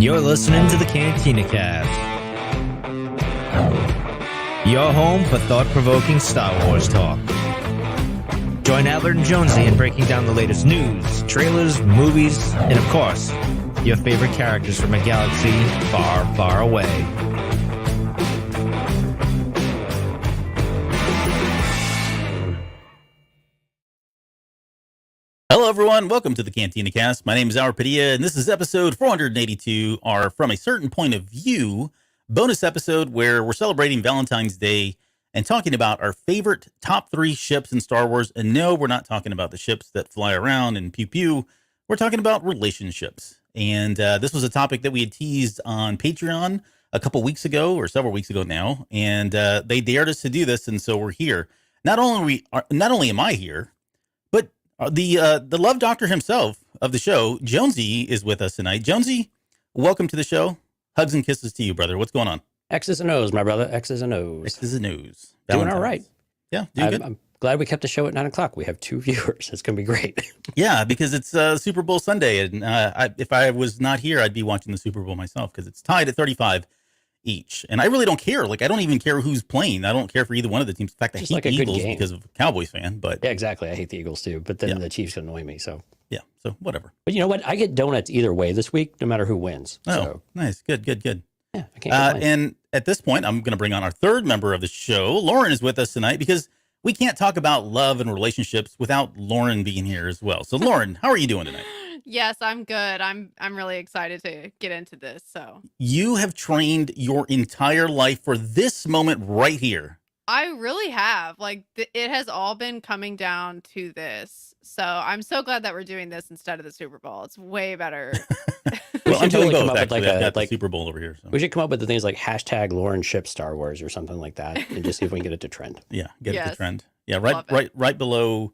You're listening to the Cantina Cast, your home for thought-provoking Star Wars talk. Join Adler and Jonesy in breaking down the latest news, trailers, movies, and of course, your favorite characters from a galaxy far, far away. Hello, everyone. Welcome to the Cantina Cast. My name is Our Padilla, and this is episode 482, our From a Certain Point of View bonus episode where we're celebrating Valentine's Day and talking about our favorite top 3 ships in Star Wars. And no, we're not talking about the ships that fly around and pew-pew. We're talking about relationships. And this was a topic that we had teased on Patreon a couple weeks ago, or several weeks ago now. And they dared us to do this, and so we're here. Not only am I here, but the love doctor himself of the show, Jonesy, is with us tonight. Jonesy, welcome to the show. Hugs and kisses to you, brother. What's going on? X's and O's, my brother. X's and O's. X's and O's. Doing all right. Yeah, doing good. I'm glad we kept the show at 9 o'clock. We have 2 viewers. It's going to be great. Yeah, because it's Super Bowl Sunday, and if I was not here, I'd be watching the Super Bowl myself because it's tied at 35 each. And I really don't care. Like, I don't even care who's playing. I don't care for either one of the teams. In fact, I hate the Eagles because of a Cowboys fan. But yeah, exactly. I hate the Eagles too. But then the Chiefs annoy me. So yeah, so whatever. But you know what? I get donuts either way this week, no matter who wins. Oh, so, nice. Good. Yeah, I can't complain. And at this point, I'm going to bring on our third member of the show. Lauren is with us tonight because we can't talk about love and relationships without Lauren being here as well. So, Lauren, how are you doing tonight? Yes, I'm good. I'm really excited to get into this. So you have trained your entire life for this moment right here. I really have. Like it has all been coming down to this. So I'm so glad that we're doing this instead of the Super Bowl. It's way better. Well, I'm doing both. With Actually, I've got the Super Bowl over here. So. We should come up with the things like hashtag Lauren ship Star Wars or something like that, and just see if we can get it to trend. Yeah, get it to trend. Yeah, right below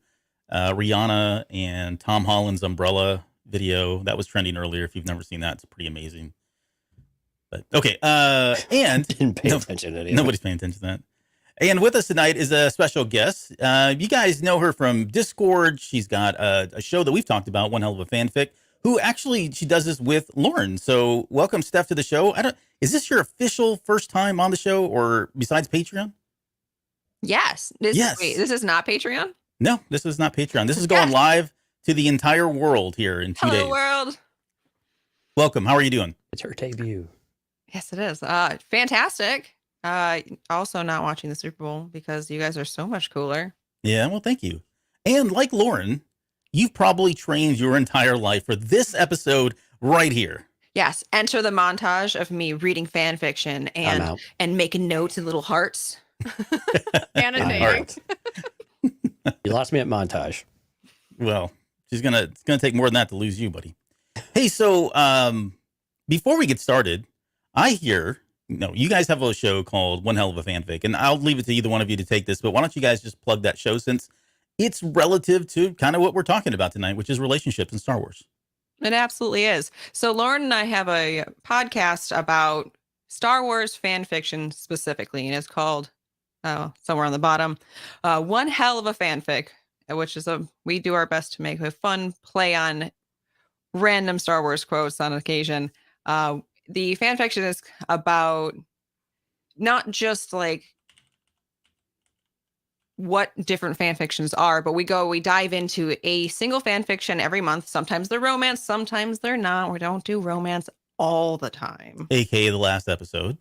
Rihanna and Tom Holland's umbrella video that was trending earlier. If you've never seen that, it's pretty amazing. But okay, and didn't pay attention to it. Nobody's paying attention to that. And with us tonight is a special guest. You guys know her from Discord. She's got a show that we've talked about, One Hell of a Fanfic. Who actually she does this with Lauren. So welcome, Steph, to the show. Is this your official first time on the show, or besides Patreon? Yes. Yes. Wait, this is not Patreon? No, this is not Patreon. This is going live to the entire world here in 2 days. Hello, world. Welcome. How are you doing? It's her debut. Yes, it is. Fantastic. Also not watching the Super Bowl because you guys are so much cooler. Yeah, well, thank you. And like Lauren, you've probably trained your entire life for this episode right here. Yes. Enter the montage of me reading fan fiction and making notes in little hearts. Annotating. You lost me at montage. Well, it's gonna take more than that to lose you, buddy. Hey, so before we get started, I hear you guys have a show called One Hell of a Fanfic, and I'll leave it to either one of you to take this, but why don't you guys just plug that show since it's relative to kind of what we're talking about tonight, which is relationships in Star Wars. It absolutely is. So Lauren and I have a podcast about Star Wars fan fiction specifically, and it's called somewhere on the bottom, One Hell of a Fanfic, which is we do our best to make a fun play on random Star Wars quotes on occasion. The fan fiction is about not just like what different fan fictions are, but we dive into a single fan fiction every month. Sometimes they're romance, sometimes they're not. We don't do romance all the time. AKA the last episode.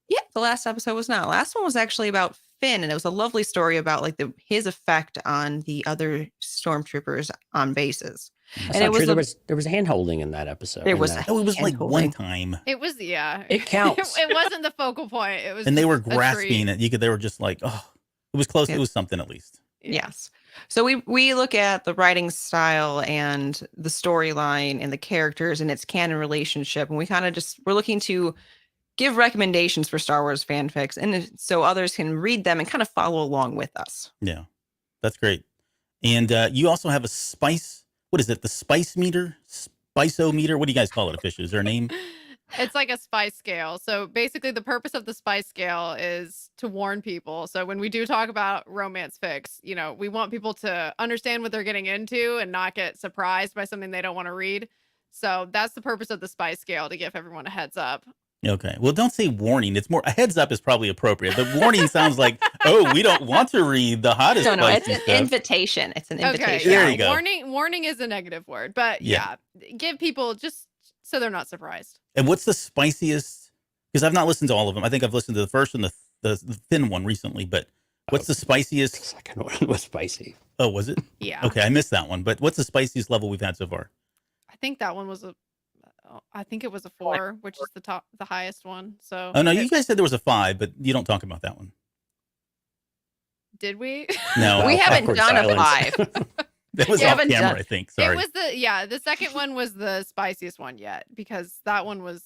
Yeah, the last episode was not. Last one was actually about Finn, and it was a lovely story about like his effect on the other stormtroopers on bases. That's and it was true. There was hand holding in that episode. It was like one time. It was It counts. It wasn't the focal point. It was, and they were grasping it. They were just like, oh, it was close. It was something at least. Yes. So we look at the writing style and the storyline and the characters and its canon relationship, and we kind of we're looking to give recommendations for Star Wars fanfics, and so others can read them and kind of follow along with us. Yeah, that's great. And you also have a spice. What is it? The spice meter? Spice-o-meter? What do you guys call it officially? Is there a name? It's like a spice scale. So basically the purpose of the spice scale is to warn people. So when we do talk about romance fics, we want people to understand what they're getting into and not get surprised by something they don't want to read. So that's the purpose of the spice scale, to give everyone a heads up. Okay. Well, don't say warning. It's more a heads up is probably appropriate. But warning sounds like, oh, we don't want to read the hottest No, it's spicy an stuff. invitation. It's an Okay, invitation. There yeah. you go. Warning is a negative word, but Yeah. give people just so they're not surprised. And what's the spiciest? Because I've not listened to all of them. I think I've listened to the first and the thin one recently. But what's the The spiciest? second one was spicy. Oh, was it? Yeah. Okay, I missed that one. But what's the spiciest level we've had so far? I think that one was I think it was a 4, which is the highest one. So Oh no, you guys said there was a 5, but you don't talk about that one. did we? No, We haven't Awkward done a silence. 5. that was You off haven't camera. done- I think. It Sorry. was the second one was the spiciest one yet, because that one was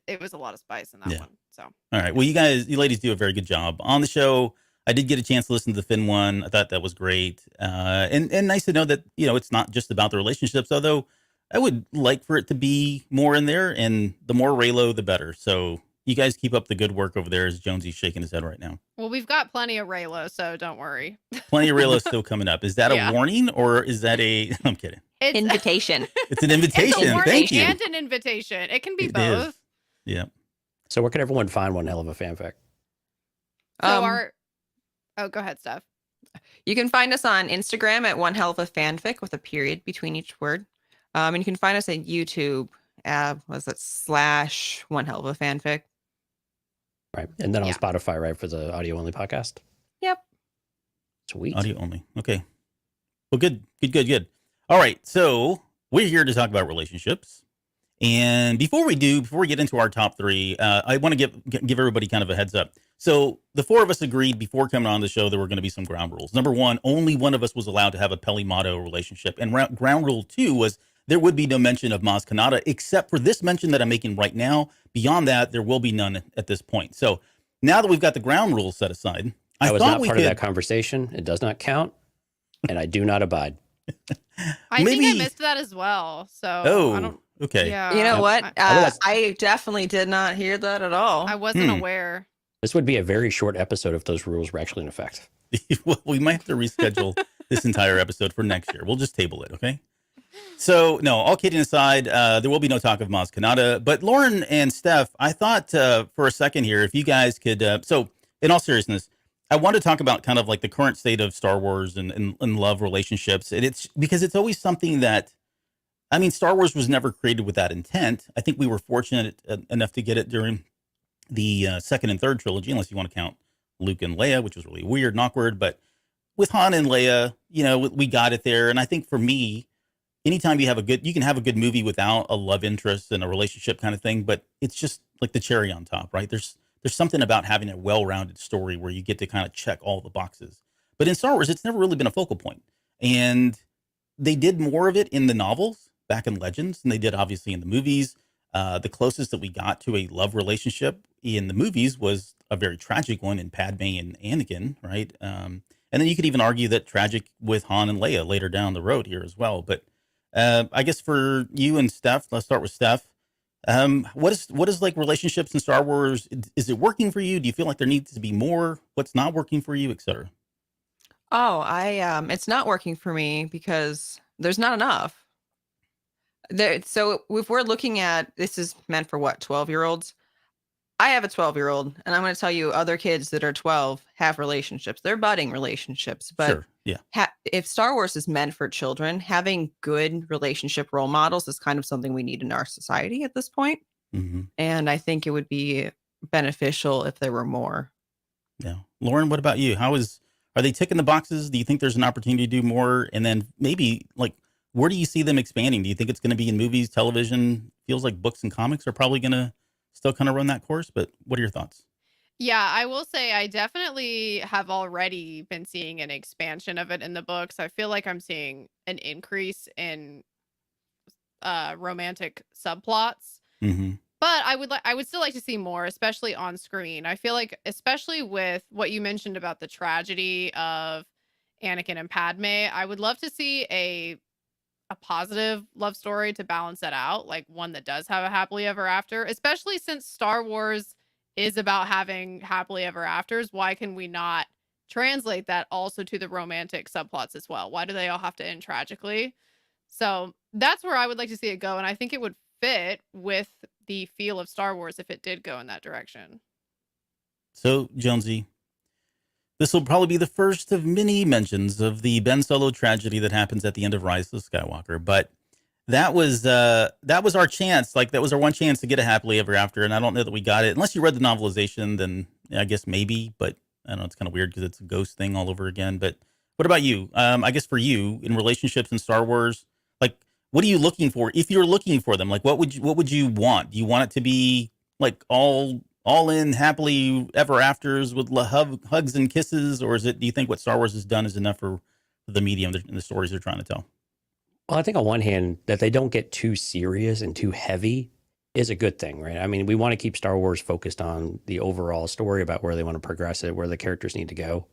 it was a lot of spice in that Yeah. one. So All right. Well, you ladies do a very good job on the show. I did get a chance to listen to the Finn one. I thought that was great. And nice to know that, it's not just about the relationships, although I would like for it to be more in there, and the more Raylo, the better. So you guys keep up the good work over there, as Jonesy's shaking his head right now. well, we've got plenty of Raylo, so don't worry. Plenty of Raylo still coming up. Is that Yeah. a warning or is that I'm kidding. It's Invitation. It's an it's invitation. a warning Thank you. and an invitation. It can be It both. is. Yeah. So where can everyone find One Hell of a Fanfic? So go ahead, Steph. You can find us on Instagram at One Hell of a Fanfic with a period between each word. And you can find us at YouTube. Was it / One Hell of a Fanfic? Right. And then on Yeah. Spotify, right, for the audio only podcast? Yep. Sweet. Audio only. Okay. Well, good. All right. So we're here to talk about relationships. And before we get into our top 3, I want to give everybody kind of a heads up. So the 4 of us agreed before coming on the show there were going to be some ground rules. Number 1, only one of us was allowed to have a Peli-Motto relationship. And ground rule 2 was there would be no mention of Maz Kanata except for this mention that I'm making right now. Beyond that, there will be none at this point. So now that we've got the ground rules set aside, I was thought not we part could. of that conversation. It does not count. And I do not abide. I think I Maybe- missed that as well. So I Oh, don't. okay. Yeah. You know Yep. what? Otherwise- I definitely did not hear that at all. I wasn't Hmm. aware. This would be a very short episode if those rules were actually in effect. Well, we might have to reschedule this entire episode for next year. We'll just table it, okay? So, no, all kidding aside, there will be no talk of Maz Kanata. But Lauren and Steph, I thought for a second here, if you guys could... so, in all seriousness, I want to talk about kind of like the current state of Star Wars and love relationships. And it's because it's always something that... I mean, Star Wars was never created with that intent. I think we were fortunate enough to get it during the second and third trilogy, unless you want to count Luke and Leia, which was really weird and awkward. But with Han and Leia, we got it there. And I think for me, anytime you can have a good movie without a love interest and a relationship kind of thing, but it's just like the cherry on top, right? There's something about having a well-rounded story where you get to kind of check all the boxes. But in Star Wars, it's never really been a focal point. And they did more of it in the novels back in Legends than they did obviously in the movies. The closest that we got to a love relationship in the movies was a very tragic one in Padme and Anakin, right? And then you could even argue that tragic with Han and Leia later down the road here as well. But I guess for you and Steph, let's start with Steph. What is like relationships in Star Wars? Is it working for you? Do you feel like there needs to be more? What's not working for you, et cetera? Oh, it's not working for me because there's not enough. So if we're looking at, this is meant for what, 12-year-olds? I have a 12-year-old, and I'm going to tell you other kids that are 12 have relationships. They're budding relationships. But Sure. Yeah. If Star Wars is meant for children, having good relationship role models is kind of something we need in our society at this point. Mm-hmm. And I think it would be beneficial if there were more. Yeah. Lauren, what about you? Are they ticking the boxes? Do you think there's an opportunity to do more? And then maybe like, where do you see them expanding? Do you think it's going to be in movies, television? Feels like books and comics are probably going to still kind of run that course, but what are your thoughts? Yeah, I will say I definitely have already been seeing an expansion of it in the books. I feel like I'm seeing an increase in romantic subplots. Mm-hmm. But I would still like to see more, especially on screen. I feel like, especially with what you mentioned about the tragedy of Anakin and Padme, I would love to see a positive love story to balance that out, like one that does have a happily ever after, especially since Star Wars is about having happily ever afters. Why can we not translate that also to the romantic subplots as well? Why do they all have to end tragically? So that's where I would like to see it go, and I think it would fit with the feel of Star Wars if it did go in that direction. So, Jonesy, this will probably be the first of many mentions of the Ben Solo tragedy that happens at the end of Rise of Skywalker. But that was our chance. Like, that was our one chance to get a happily ever after. And I don't know that we got it. Unless you read the novelization, then I guess maybe. But I don't know. It's kind of weird because it's a ghost thing all over again. But what about you? I guess for you, in relationships in Star Wars, like, what are you looking for? If you're looking for them, like, what would you want? Do you want it to be like all in happily ever afters with hugs and kisses, or do you think what Star Wars has done is enough for the medium and the stories they're trying to tell? Well, I think on one hand, that they don't get too serious and too heavy is a good thing, right? I mean, we want to keep Star Wars focused on the overall story about where they want to progress it, where the characters need to go.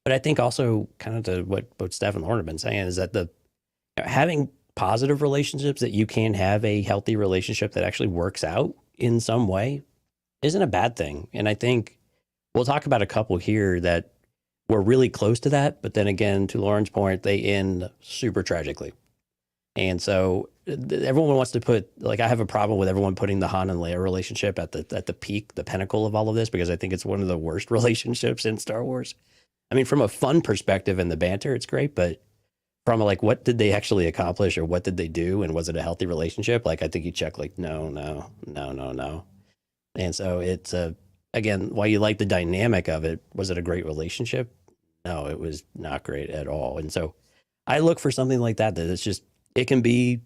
But I think also kind of to what both Steph and Lauren have been saying is that having positive relationships, that you can have a healthy relationship that actually works out in some way, isn't a bad thing. And I think we'll talk about a couple here that were really close to that, but then again, to Lauren's point, they end super tragically. And so everyone wants to put, like, I have a problem with everyone putting the Han and Leia relationship at the peak, the pinnacle of all of this, because I think it's one of the worst relationships in Star Wars. I mean, from a fun perspective and the banter, it's great, but from like, what did they actually accomplish, or what did they do, and was it a healthy relationship? Like, I think you check like, no. And so it's again, while you like the dynamic of it, was it a great relationship? No, it was not great at all. And so I look for something like that it's just, it can be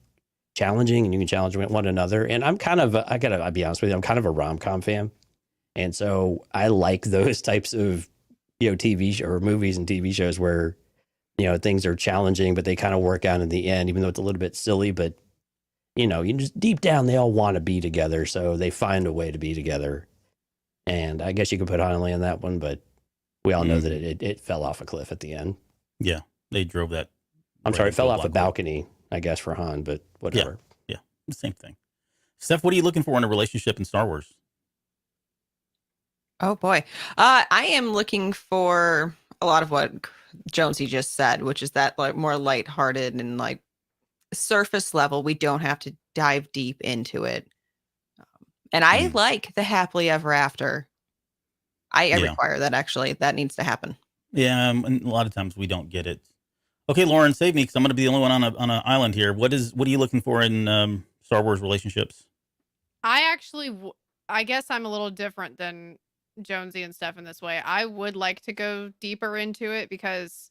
challenging and you can challenge one another. And I'll be honest with you, I'm kind of a rom-com fan. And so I like those types of, TV or movies and TV shows where, things are challenging, but they kind of work out in the end, even though it's a little bit silly, but you just deep down, they all want to be together. So they find a way to be together. And I guess you could put Hanley on that one, but we all know that it fell off a cliff at the end. Yeah. They drove that. I'm sorry, it fell off a balcony, I guess, for Han, but whatever. Yeah. The same thing. Steph, what are you looking for in a relationship in Star Wars? Oh boy. I am looking for a lot of what Jonesy just said, which is that like more lighthearted and like surface level. We don't have to dive deep into it. And I like the happily ever after. I require that, actually. That needs to happen. Yeah, and a lot of times we don't get it. Okay, Lauren, save me, because I'm going to be the only one on an island here. What are you looking for in Star Wars relationships? I guess I'm a little different than Jonesy and Steph in this way. I would like to go deeper into it, because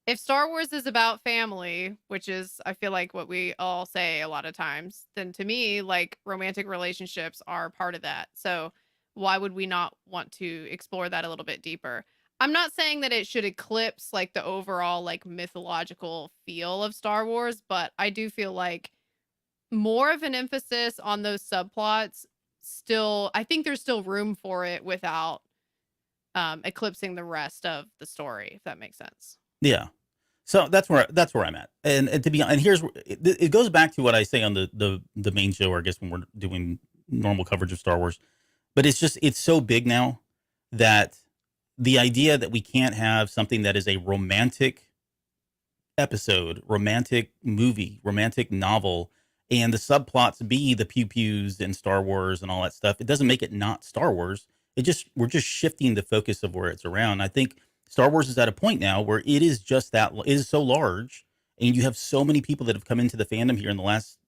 if Star Wars is about family, which is, I feel like, what we all say a lot of times, then to me, like, romantic relationships are part of that. So why would we not want to explore that a little bit deeper? I'm not saying that it should eclipse like the overall like mythological feel of Star Wars, but I do feel like more of an emphasis on those subplots still, I think there's still room for it without eclipsing the rest of the story, if that makes sense. Yeah. So that's where I'm at. And here's it goes back to what I say on the main show, or I guess when we're doing normal coverage of Star Wars. But it's so big now that the idea that we can't have something that is a romantic episode, romantic movie, romantic novel, and the subplots be the pew-pews and Star Wars and all that stuff, it doesn't make it not Star Wars. We're just shifting the focus of where it's around. I think Star Wars is at a point now where it is so large, and you have so many people that have come into the fandom here in the last,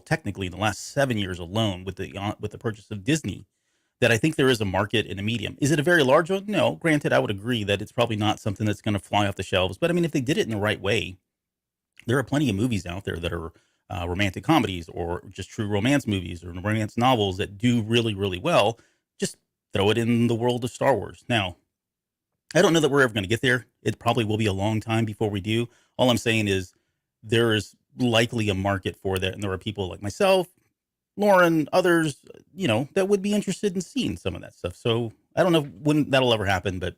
technically in the last 7 years alone with the purchase of Disney, that I think there is a market in a medium. Is it a very large one? No. Granted, I would agree that it's probably not something that's going to fly off the shelves. But I mean, if they did it in the right way, there are plenty of movies out there that are romantic comedies, or just true romance movies, or romance novels that do really, really well. Just throw it in the world of Star Wars. Now, I don't know that we're ever going to get there. It probably will be a long time before we do. All I'm saying is there is likely a market for that. And there are people like myself, Lauren, others, that would be interested in seeing some of that stuff. So I don't know when that'll ever happen, but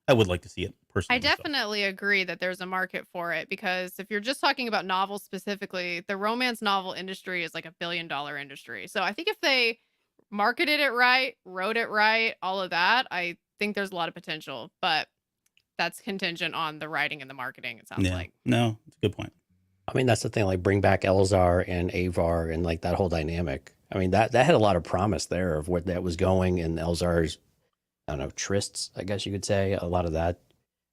I would like to see it personally. I definitely agree that there's a market for it, because if you're just talking about novels specifically, the romance novel industry is like $1 billion industry. So I think if they marketed it right, wrote it right, all of that, I think there's a lot of potential, but that's contingent on the writing and the marketing, it sounds like. No, it's a good point. I mean, that's the thing. Like, bring back Elzar and Avar and like that whole dynamic. I mean, that had a lot of promise there of where that was going, and Elzar's, I don't know, trysts, I guess you could say. A lot of that.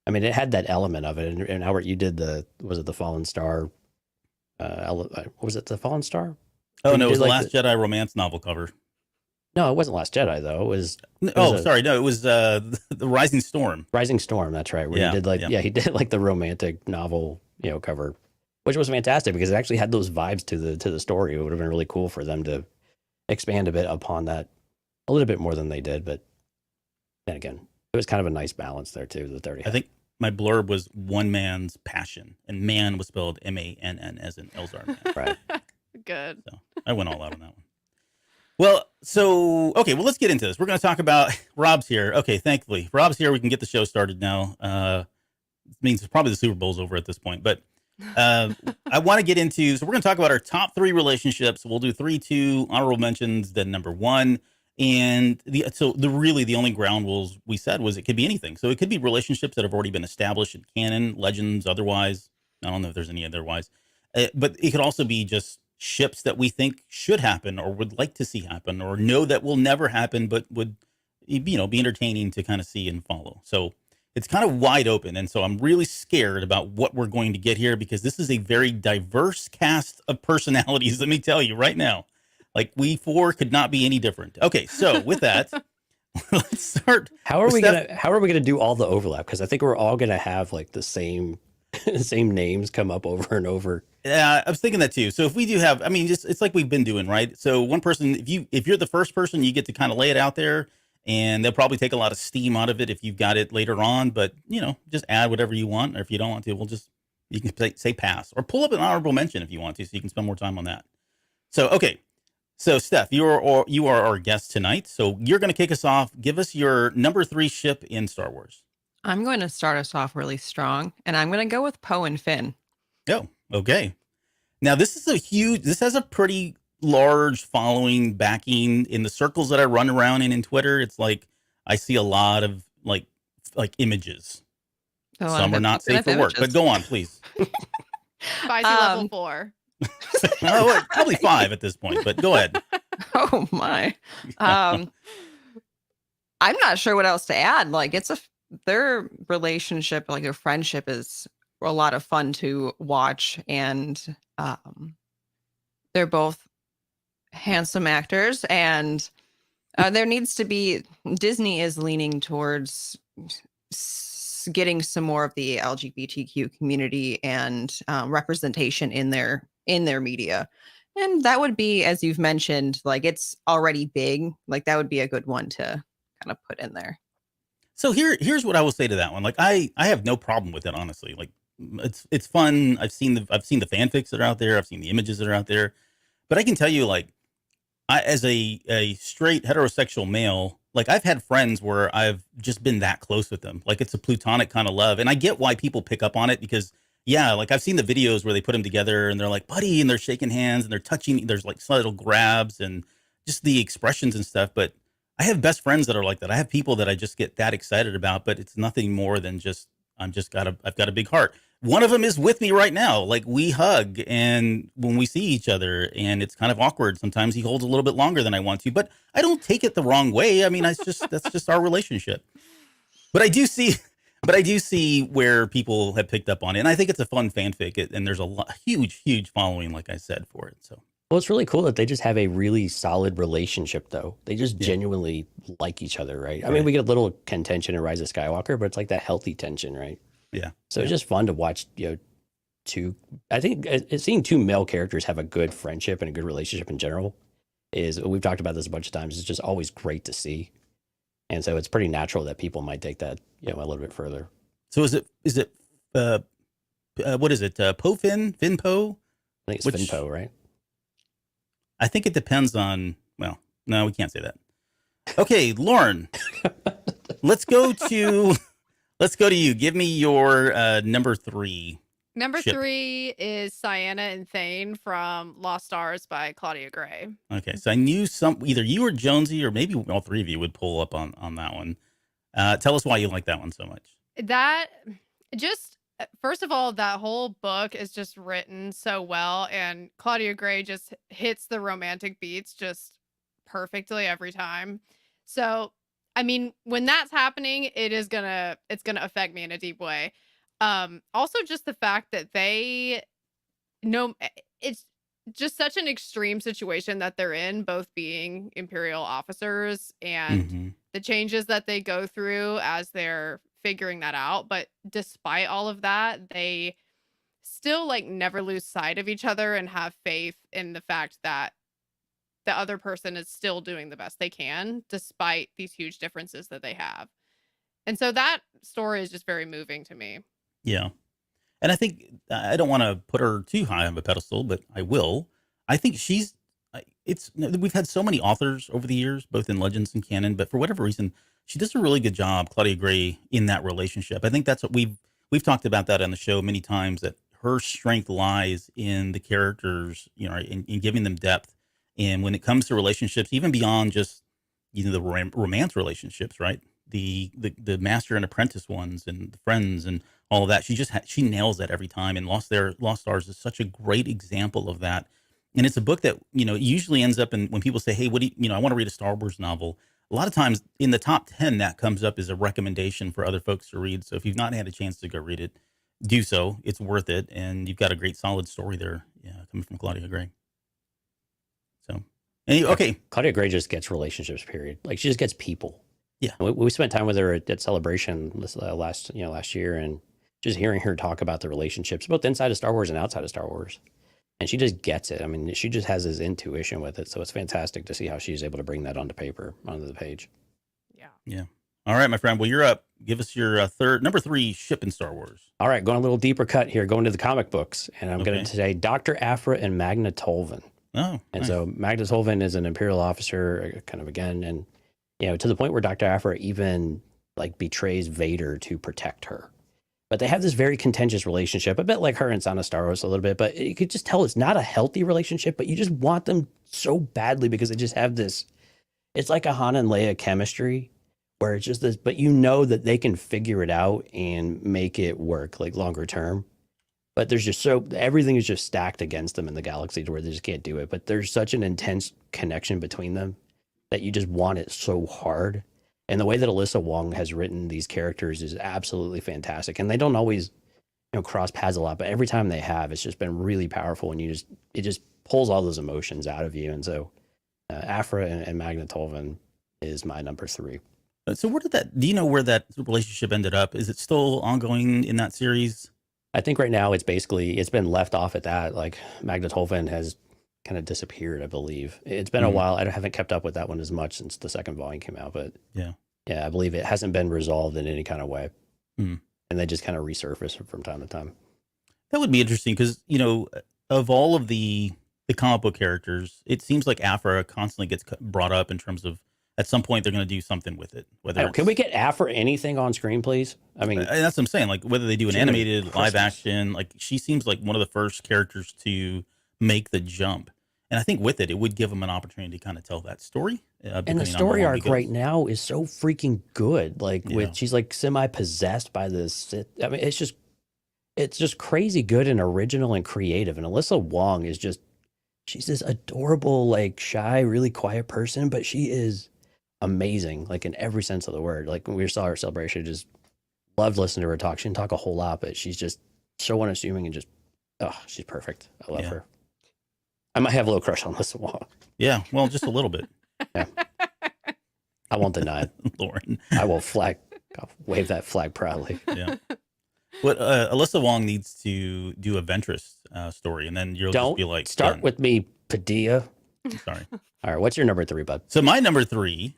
I mean, it had that element of it. And Albert, you did was it the Fallen Star? Was it the Fallen Star? Oh, You no, it was did, the like, Last Jedi romance novel cover. No, it wasn't Last Jedi though. It was. Sorry. No, it was the Rising Storm. Rising Storm. That's right. Where Yeah, he did like, yeah. yeah, he did like the romantic novel, cover, which was fantastic because it actually had those vibes to the story. It would have been really cool for them to expand a bit upon that a little bit more than they did. But then again, it was kind of a nice balance there too that they already I had. think my blurb was one man's passion, and man was spelled MANN as in Elzar man. Right. Good. So I went all out on that one. Well, let's get into this. We're going to talk about Rob's here. Okay, thankfully, Rob's here. We can get the show started now. It means probably the Super Bowl's over at this point, but I want to get into. So we're going to talk about our top 3 relationships. We'll do 3, 2 honorable mentions, then number 1. And the only ground rules we said was it could be anything. So it could be relationships that have already been established in canon, legends, otherwise. I don't know if there's any otherwise, but it could also be just ships that we think should happen or would like to see happen or know that will never happen, but would, be entertaining to kind of see and follow. So it's kind of wide open. And so I'm really scared about what we're going to get here because this is a very diverse cast of personalities. Let me tell you right now, like we 4 could not be any different. Okay. So with that, let's start. How are we gonna do all the overlap? Because I think we're all gonna have like the same names come up over and over. Yeah, I was thinking that too. So if we do have, I mean, just it's like we've been doing, right? So one person, if you're the first person, you get to kind of lay it out there, and they'll probably take a lot of steam out of it if you've got it later on. But just add whatever you want, or if you don't want to, you can say pass or pull up an honorable mention if you want to, so you can spend more time on that. So okay, so Steph, you are our guest tonight, so you're going to kick us off. Give us your number 3 ship in Star Wars. I'm going to start us off really strong, and I'm going to go with Poe and Finn. Oh, okay. Now this has a pretty large following backing in the circles that I run around in Twitter. It's like I see a lot of like images. Some are not safe for work, but go on, please. Spicy level 4. Oh, probably 5 at this point, but go ahead. Oh my. I'm not sure what else to add. Like their relationship, like their friendship is a lot of fun to watch, and they're both handsome actors, and there needs to be, Disney is leaning towards getting some more of the LGBTQ community and representation in their media. And that would be, as you've mentioned, like it's already big, like that would be a good one to kind of put in there. So here's what I will say to that one. Like I have no problem with it, honestly. Like it's fun. I've seen the fanfics that are out there. I've seen the images that are out there. But I can tell you, like, as a straight heterosexual male, like I've had friends where I've just been that close with them. Like it's a platonic kind of love. And I get why people pick up on it because, yeah, like I've seen the videos where they put them together and they're like, buddy, and they're shaking hands and they're touching. There's like subtle grabs and just the expressions and stuff. But I have best friends that are like that. I have people that I just get that excited about, but it's nothing more than just, I've got a big heart. One of them is with me right now. Like we hug and when we see each other and it's kind of awkward. Sometimes he holds a little bit longer than I want to, but I don't take it the wrong way. I mean, that's just our relationship. But I do see where people have picked up on it. And I think it's a fun fanfic and there's a huge following, like I said, for it. So. Well, it's really cool that they just have a really solid relationship, though. They just genuinely like each other, right? I mean, we get a little contention in Rise of Skywalker, but it's like that healthy tension, right? Yeah. So it's just fun to watch, I think seeing 2 male characters have a good friendship and a good relationship in general we've talked about this a bunch of times. It's just always great to see. And so it's pretty natural that people might take that, a little bit further. So is it, what is it? Poe Finn Poe? I think it's Finn Poe, right? I think it depends on, well, no, we can't say that. Okay, Lauren, let's go to you. Give me your number 3. Number ship. 3 is Ciena and Thane from Lost Stars by Claudia Gray. Okay, so I knew either you or Jonesy or maybe all 3 of you would pull up on that one. Tell us why you like that one so much. That just first of all, that whole book is just written so well, and Claudia Gray just hits the romantic beats just perfectly every time. So, I mean, when that's happening, it's gonna affect me in a deep way. Also just the fact that they know it's just such an extreme situation that they're in, both being Imperial officers and Hmm. the changes that they go through as they're figuring that out. But despite all of that, they still like never lose sight of each other and have faith in the fact that the other person is still doing the best they can despite these huge differences that they have. And so that story is just very moving to me. Yeah. And I think I don't want to put her too high on a pedestal, but I will. I think it's we've had so many authors over the years, both in Legends and canon, but for whatever reason, she does a really good job, Claudia Gray, in that relationship. I think that's what we've talked about that on the show many times, that her strength lies in the characters, in giving them depth. And when it comes to relationships, even beyond just the romance relationships, right? The master and apprentice ones and the friends and all of that. She nails that every time. And Lost Stars is such a great example of that. And it's a book that usually ends up in, when people say, "Hey, what do I want to read a Star Wars novel?" A lot of times in the top 10, that comes up as a recommendation for other folks to read. So if you've not had a chance to go read it, do so. It's worth it, and you've got a great solid story there, coming from Claudia Gray. So, okay, Claudia Gray just gets relationships, period. Like, she just gets people. Yeah. We spent time with her at Celebration last year, and just hearing her talk about the relationships, both inside of Star Wars and outside of Star Wars. And she just gets it. I mean, she just has this intuition with it. So it's fantastic to see how she's able to bring that onto paper, onto the page. Yeah. All right, my friend. Well, you're up. Give us your number 3 ship in Star Wars. All right, going a little deeper cut here, going to the comic books. And I'm going Okay. to say Dr. Aphra and Magna Tolvan. Oh, And nice. so Magna Tolvan is an Imperial officer, kind of again, and to the point where Dr. Aphra even like betrays Vader to protect her. But they have this very contentious relationship, a bit like her and Son of Star Wars a little bit, but you could just tell it's not a healthy relationship, but you just want them so badly because they just have this, it's like a Han and Leia chemistry where it's just this, but that they can figure it out and make it work like longer term. But there's just everything is just stacked against them in the galaxy to where they just can't do it. But there's such an intense connection between them that you just want it so hard. And the way that Alyssa Wong has written these characters is absolutely fantastic. And they don't always, cross paths a lot, but every time they have, it's just been really powerful. And it just pulls all those emotions out of you. And so Aphra and Magna Tolvan is my number 3. So do you know where that relationship ended up? Is it still ongoing in that series? I think right now it's been left off at that. Like Magna Tolvan has kind of disappeared, I believe. It's been a while. I haven't kept up with that one as much since the second volume came out, but yeah, I believe it hasn't been resolved in any kind of way. And they just kind of resurface from time to time. That would be interesting because, of all of the comic book characters, it seems like Aphra constantly gets brought up in terms of at some point they're going to do something with it. Can we get Aphra anything on screen, please? I mean, that's what I'm saying. Like whether they do an animated, live action, like she seems like one of the first characters to make the jump. And I think with it would give them an opportunity to kind of tell that story. And the story arc right now is so freaking good. Like she's like semi-possessed by this Sith. I mean, it's just crazy good and original and creative. And Alyssa Wong she's this adorable, like shy, really quiet person, but she is amazing, like in every sense of the word. Like when we saw her Celebration, just loved listening to her talk. She didn't talk a whole lot, but she's just so unassuming and just, she's perfect. I love her. I might have a little crush on Alyssa Wong. Yeah, well, just a little bit. Yeah. I won't deny it. Lauren. I will I'll wave that flag proudly. Yeah. What Alyssa Wong needs to do a Ventress story, and then you'll just be like, start done. with me, Padilla. Sorry. All right, what's your number 3, bud? So my number 3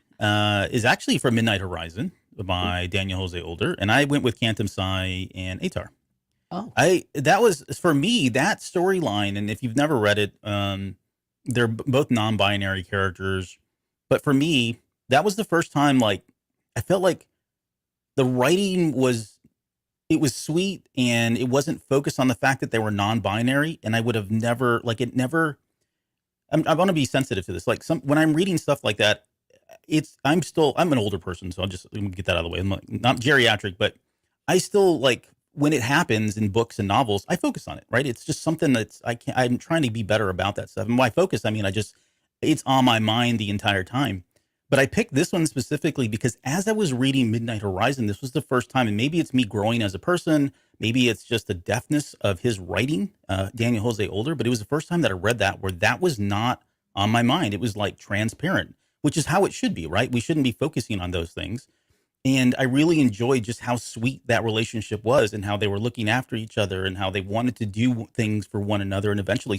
is actually from Midnight Horizon by Daniel Jose Older, and I went with Cantum Sai and Atar. Oh, that was for me that storyline, and if you've never read it, they're both non-binary characters, but for me, that was the first time like I felt like the writing was sweet and it wasn't focused on the fact that they were non-binary, and I would have never I want to be sensitive to this. Like when I'm reading stuff like that, I'm an older person, so I'll just get that out of the way. I'm not geriatric, but I still like when it happens in books and novels, I focus on it, right? It's just something I'm trying to be better about that stuff. And by focus, I mean, it's on my mind the entire time. But I picked this one specifically because as I was reading Midnight Horizon, this was the first time, and maybe it's me growing as a person, maybe it's just the deftness of his writing, Daniel Jose Older, but it was the first time that I read that where that was not on my mind. It was like transparent, which is how it should be, right? We shouldn't be focusing on those things. And I really enjoyed just how sweet that relationship was and how they were looking after each other and how they wanted to do things for one another. And eventually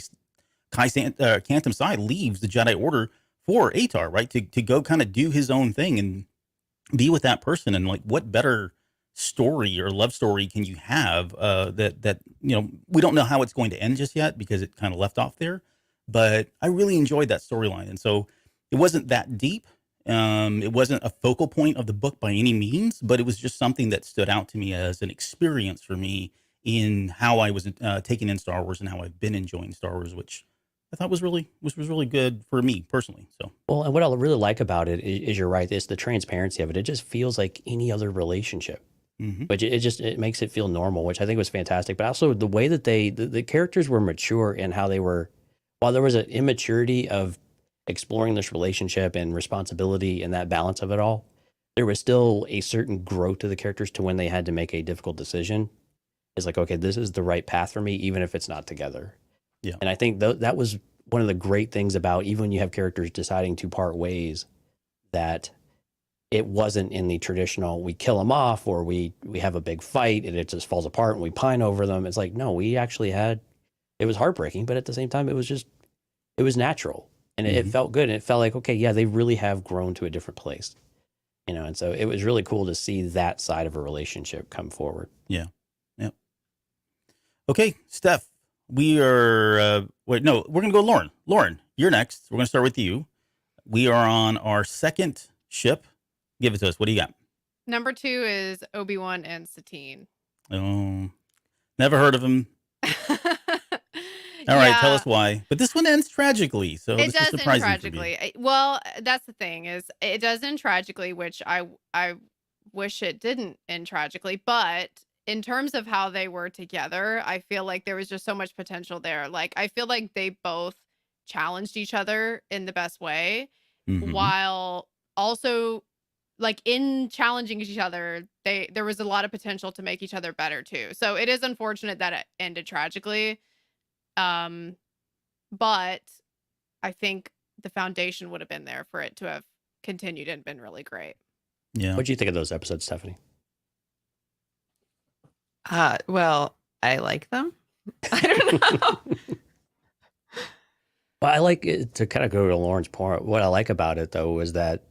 Cantum Sai leaves the Jedi Order for Atar, right? To go kind of do his own thing and be with that person. And like, what better story or love story can you have that, you know, we don't know how it's going to end just yet because it kind of left off there, but I really enjoyed that storyline. And so it wasn't that deep. It wasn't a focal point of the book by any means, but it was just something that stood out to me as an experience for me in how I was taking in Star Wars and how I've been enjoying Star Wars, which I thought was really good for me personally. So, well, and what I really like about it is you're right. It's the transparency of it. It just feels like any other relationship, but it makes it feel normal, which I think was fantastic. But also the way that the characters were mature and how they were, while there was an immaturity of exploring this relationship and responsibility and that balance of it all, there was still a certain growth to the characters to when they had to make a difficult decision. It's like, okay, this is the right path for me, even if it's not together. Yeah. And I think that was one of the great things about even when you have characters deciding to part ways, that it wasn't in the traditional, we kill them off or we have a big fight and it just falls apart and we pine over them. It's like, no, we actually it was heartbreaking, but at the same time, it was natural. And it felt good. And it felt like, okay, yeah, they really have grown to a different place, you know? And so it was really cool to see that side of a relationship come forward. Yeah. Yep. Okay, Steph, we're going to go Lauren. Lauren, you're next. We're going to start with you. We are on our second ship. Give it to us. What do you got? Number 2 is Obi-Wan and Satine. Oh, never heard of him. All right, tell us why. But this one ends tragically, so it does end tragically. Well, that's the thing, is it does end tragically, which I wish it didn't end tragically. But in terms of how they were together, I feel like there was just so much potential there. Like, I feel like they both challenged each other in the best way, while also, like, in challenging each other, there was a lot of potential to make each other better too. So it is unfortunate that it ended tragically. But I think the foundation would have been there for it to have continued and been really great. Yeah. What do you think of those episodes, Stephanie? Well, I like them. I don't know. Well, I like it, to kind of go to Lauren's point. What I like about it, though, is that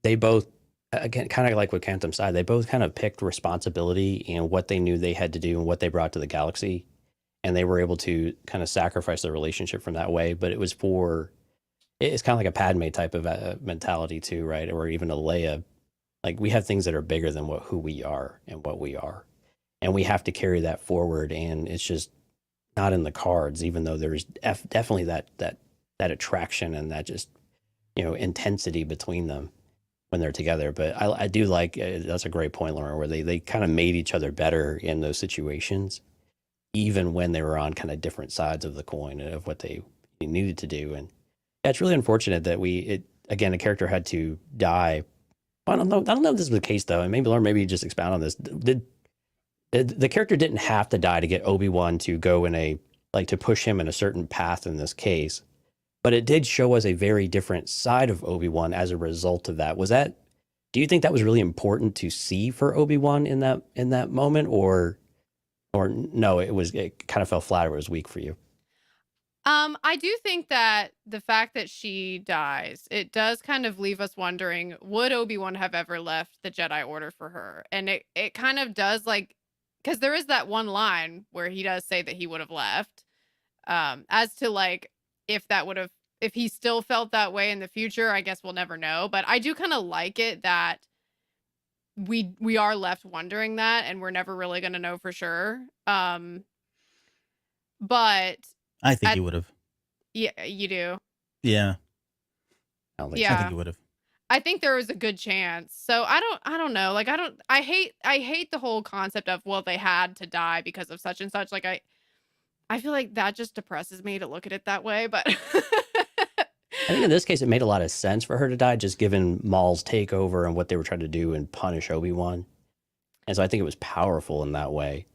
they both, again, kind of like with Cantum Sai, they both kind of picked responsibility and what they knew they had to do and what they brought to the galaxy. And they were able to kind of sacrifice their relationship from that way. But it's kind of like a Padme type of mentality too, right? Or even a Leia. Like, we have things that are bigger than who we are and what we are. And we have to carry that forward. And it's just not in the cards, even though there's definitely that attraction and that just, you know, intensity between them when they're together. But I do like, that's a great point, Lauren, where they kind of made each other better in those situations, even when they were on kind of different sides of the coin of what they needed to do. And yeah, it's really unfortunate that again, a character had to die. I don't know if this was the case though. And maybe Lauren, maybe you just expound on this. The character didn't have to die to get Obi-Wan to go to push him in a certain path in this case, but it did show us a very different side of Obi-Wan as a result of that. Do you think that was really important to see for Obi-Wan in that moment, or no, it kind of fell flat, or it was weak for you? I do think that the fact that she dies, it does kind of leave us wondering, would Obi-Wan have ever left the Jedi Order for her? And it kind of does, like, because there is that one line where he does say that he would have left. As to, like, if he still felt that way in the future, I guess we'll never know. But I do kind of like it that we are left wondering that, and we're never really going to know for sure. But I think he would have. Yeah, you do. Yeah. I think he would have. I think there was a good chance. So I don't know. Like I hate the whole concept of, well, they had to die because of such and such. Like I feel like that just depresses me to look at it that way, but I think in this case, it made a lot of sense for her to die, just given Maul's takeover and what they were trying to do and punish Obi-Wan. And so I think it was powerful in that way.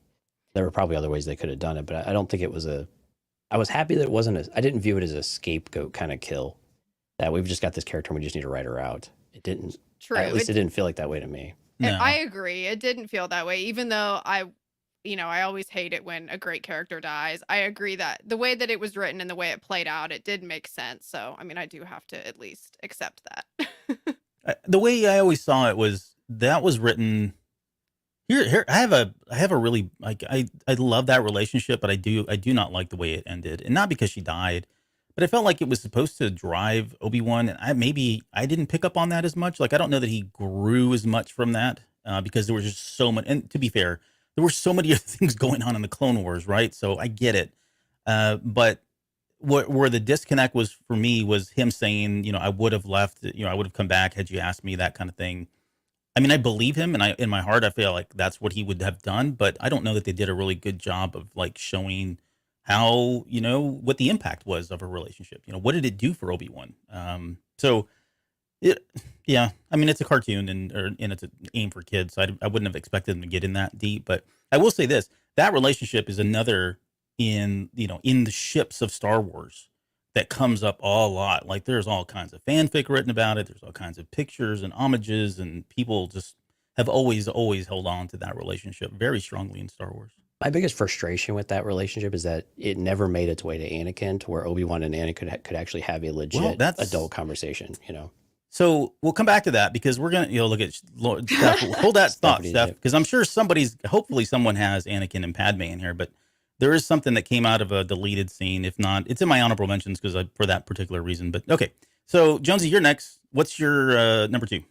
There were probably other ways they could have done it, but I don't think it was I was happy that it wasn't I didn't view it as a scapegoat kind of kill. That we've just got this character and we just need to write her out. It didn't, true. at least it didn't feel like that way to me. No. I agree. It didn't feel that way, even though I always hate it when a great character dies. I agree that the way that it was written and the way it played out, it did make sense. So, I mean, I do have to at least accept that. The way I always saw it was that was written here. I have a really, like, I love that relationship, but I do not like the way it ended, and not because she died, but I felt like it was supposed to drive Obi-Wan, and I didn't pick up on that as much. Like, I don't know that he grew as much from that, because there was just so much, and to be fair, there were so many other things going on in the Clone Wars, right? So I get it. But where the disconnect was for me was him saying, I would have left, I would have come back had you asked me, that kind of thing. I mean, I believe him, and in my heart, I feel like that's what he would have done. But I don't know that they did a really good job of like showing how, what the impact was of a relationship. What did it do for Obi-Wan? So yeah, I mean, it's a cartoon and it's an aim for kids. So I wouldn't have expected them to get in that deep, but I will say this, that relationship is another in the ships of Star Wars that comes up a lot. Like, there's all kinds of fanfic written about it. There's all kinds of pictures and homages, and people just have always held on to that relationship very strongly in Star Wars. My biggest frustration with that relationship is that it never made its way to Anakin, to where Obi-Wan and Anakin could actually have a legit adult conversation, So we'll come back to that, because we're going to, look at Steph, hold that thought, Steph, because I'm sure hopefully someone has Anakin and Padme in here, but there is something that came out of a deleted scene. If not, it's in my honorable mentions for that particular reason. But okay, so Jonesy, you're next. What's your number 2?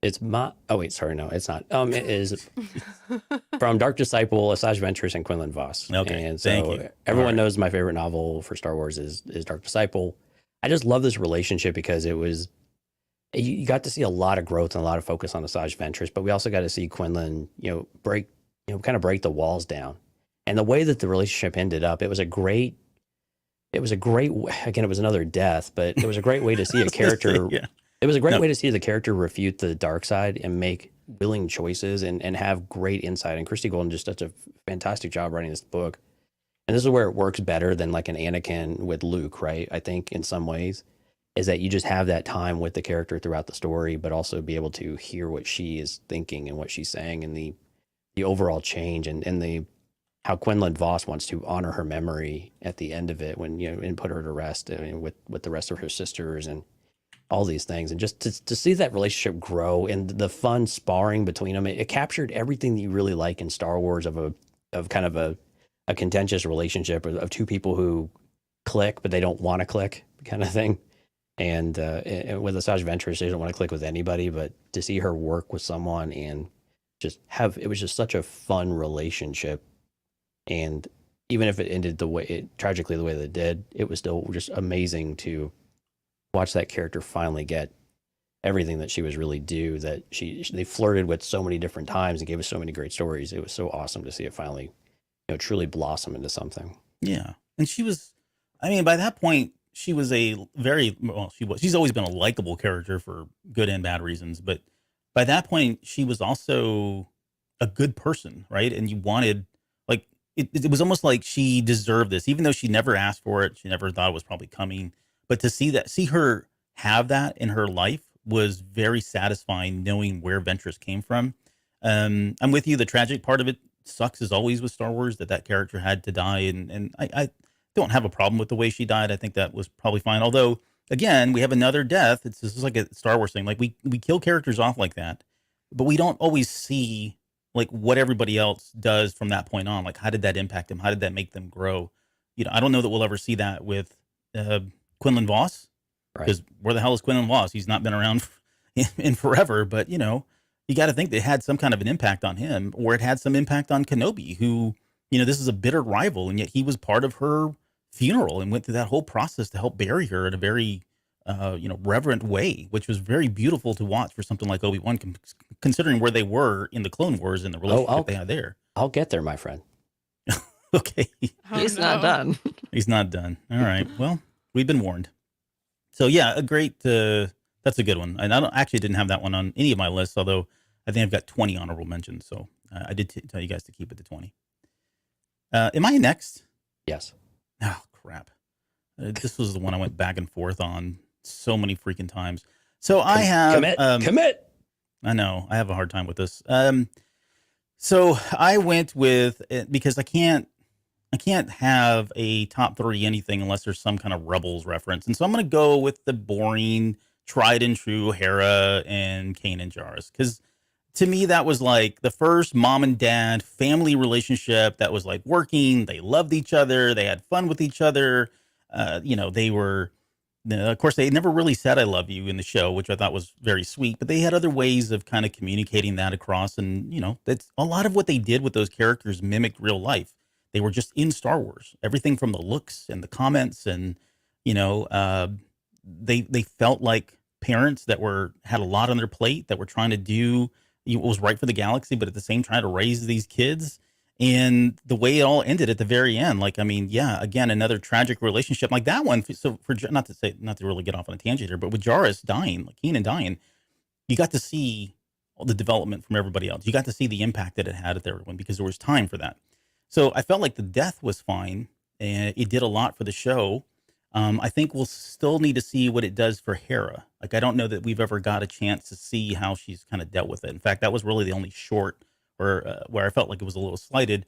It's oh wait, sorry, no, it's not. It is from Dark Disciple, Asajj Ventress, and Quinlan Vos. Okay, and so everyone knows my favorite novel for Star Wars is Dark Disciple. I just love this relationship because it was, you got to see a lot of growth and a lot of focus on Asajj Ventress, but we also got to see Quinlan, break the walls down. And the way that the relationship ended up, it was again, it was another death, but it was a great way to see a character. Yeah. It was a great way to see the character refute the dark side and make willing choices and have great insight. And Christy Golden just does a fantastic job writing this book. And this is where it works better than like an Anakin with Luke, right? I think in some ways is that you just have that time with the character throughout the story, but also be able to hear what she is thinking and what she's saying, and the overall change and how Quinlan Vos wants to honor her memory at the end of it when, and put her to rest, with the rest of her sisters and all these things. And just to see that relationship grow and the fun sparring between them, it captured everything that you really like in Star Wars of kind of a contentious relationship of two people who click, but they don't want to click kind of thing. And with Asajj Ventress, she doesn't want to click with anybody, but to see her work with someone and it was just such a fun relationship. And even if it ended tragically the way that it did, it was still just amazing to watch that character finally get everything that she was really due, that they flirted with so many different times and gave us so many great stories. It was so awesome to see it finally, truly blossom into something. Yeah. And by that point, she was she's always been a likable character for good and bad reasons. But by that point, she was also a good person, right? And you wanted, like, it was almost like she deserved this, even though she never asked for it. She never thought it was probably coming. But to see her have that in her life was very satisfying, knowing where Ventress came from. I'm with you. The tragic part of it sucks as always with Star Wars, that character had to die. And I don't have a problem with the way she died. I think that was probably fine. Although, again, we have another death. This is like a Star Wars thing. Like, we kill characters off like that, but we don't always see like what everybody else does from that point on. Like, how did that impact them? How did that make them grow? I don't know that we'll ever see that with Quinlan Vos, because where the hell is Quinlan Vos? He's not been around in forever, but you got to think that it had some kind of an impact on him, or it had some impact on Kenobi, who, this is a bitter rival, and yet he was part of her funeral and went through that whole process to help bury her at a very reverent way, which was very beautiful to watch for something like Obi-Wan, considering where they were in the Clone Wars and the relationship they had there. I'll get there, my friend. Okay. Oh, He's not no. done. He's not done. All right. Well, we've been warned. So yeah, a great, that's a good one. And I didn't have that one on any of my lists, although I think I've got 20 honorable mentions. So I did tell you guys to keep it to 20. Am I next? Yes. Oh, crap. This was the one I went back and forth on so many freaking times. So I have... Commit! I know. I have a hard time with this. So I went with... Because I can't have a top 3 anything unless there's some kind of Rebels reference. And so I'm going to go with the boring, tried and true Hera and Kanan Jarrus. Because to me, that was like the first mom and dad family relationship that was like working. They loved each other. They had fun with each other. They were, of course, they never really said I love you in the show, which I thought was very sweet, but they had other ways of kind of communicating that across. And, that's a lot of what they did with those characters mimicked real life. They were just in Star Wars, everything from the looks and the comments. And, they felt like parents that had a lot on their plate, that were trying to do what was right for the galaxy, but at the same time trying to raise these kids. And the way it all ended at the very end, like, I mean, yeah, again, another tragic relationship like that one. So not to really get off on a tangent here, but with Jarrus dying, like Kanan dying, you got to see all the development from everybody else. You got to see the impact that it had at everyone because there was time for that. So I felt like the death was fine and it did a lot for the show. I think we'll still need to see what it does for Hera. Like, I don't know that we've ever got a chance to see how she's kind of dealt with it. In fact, that was really the only short where I felt like it was a little slighted.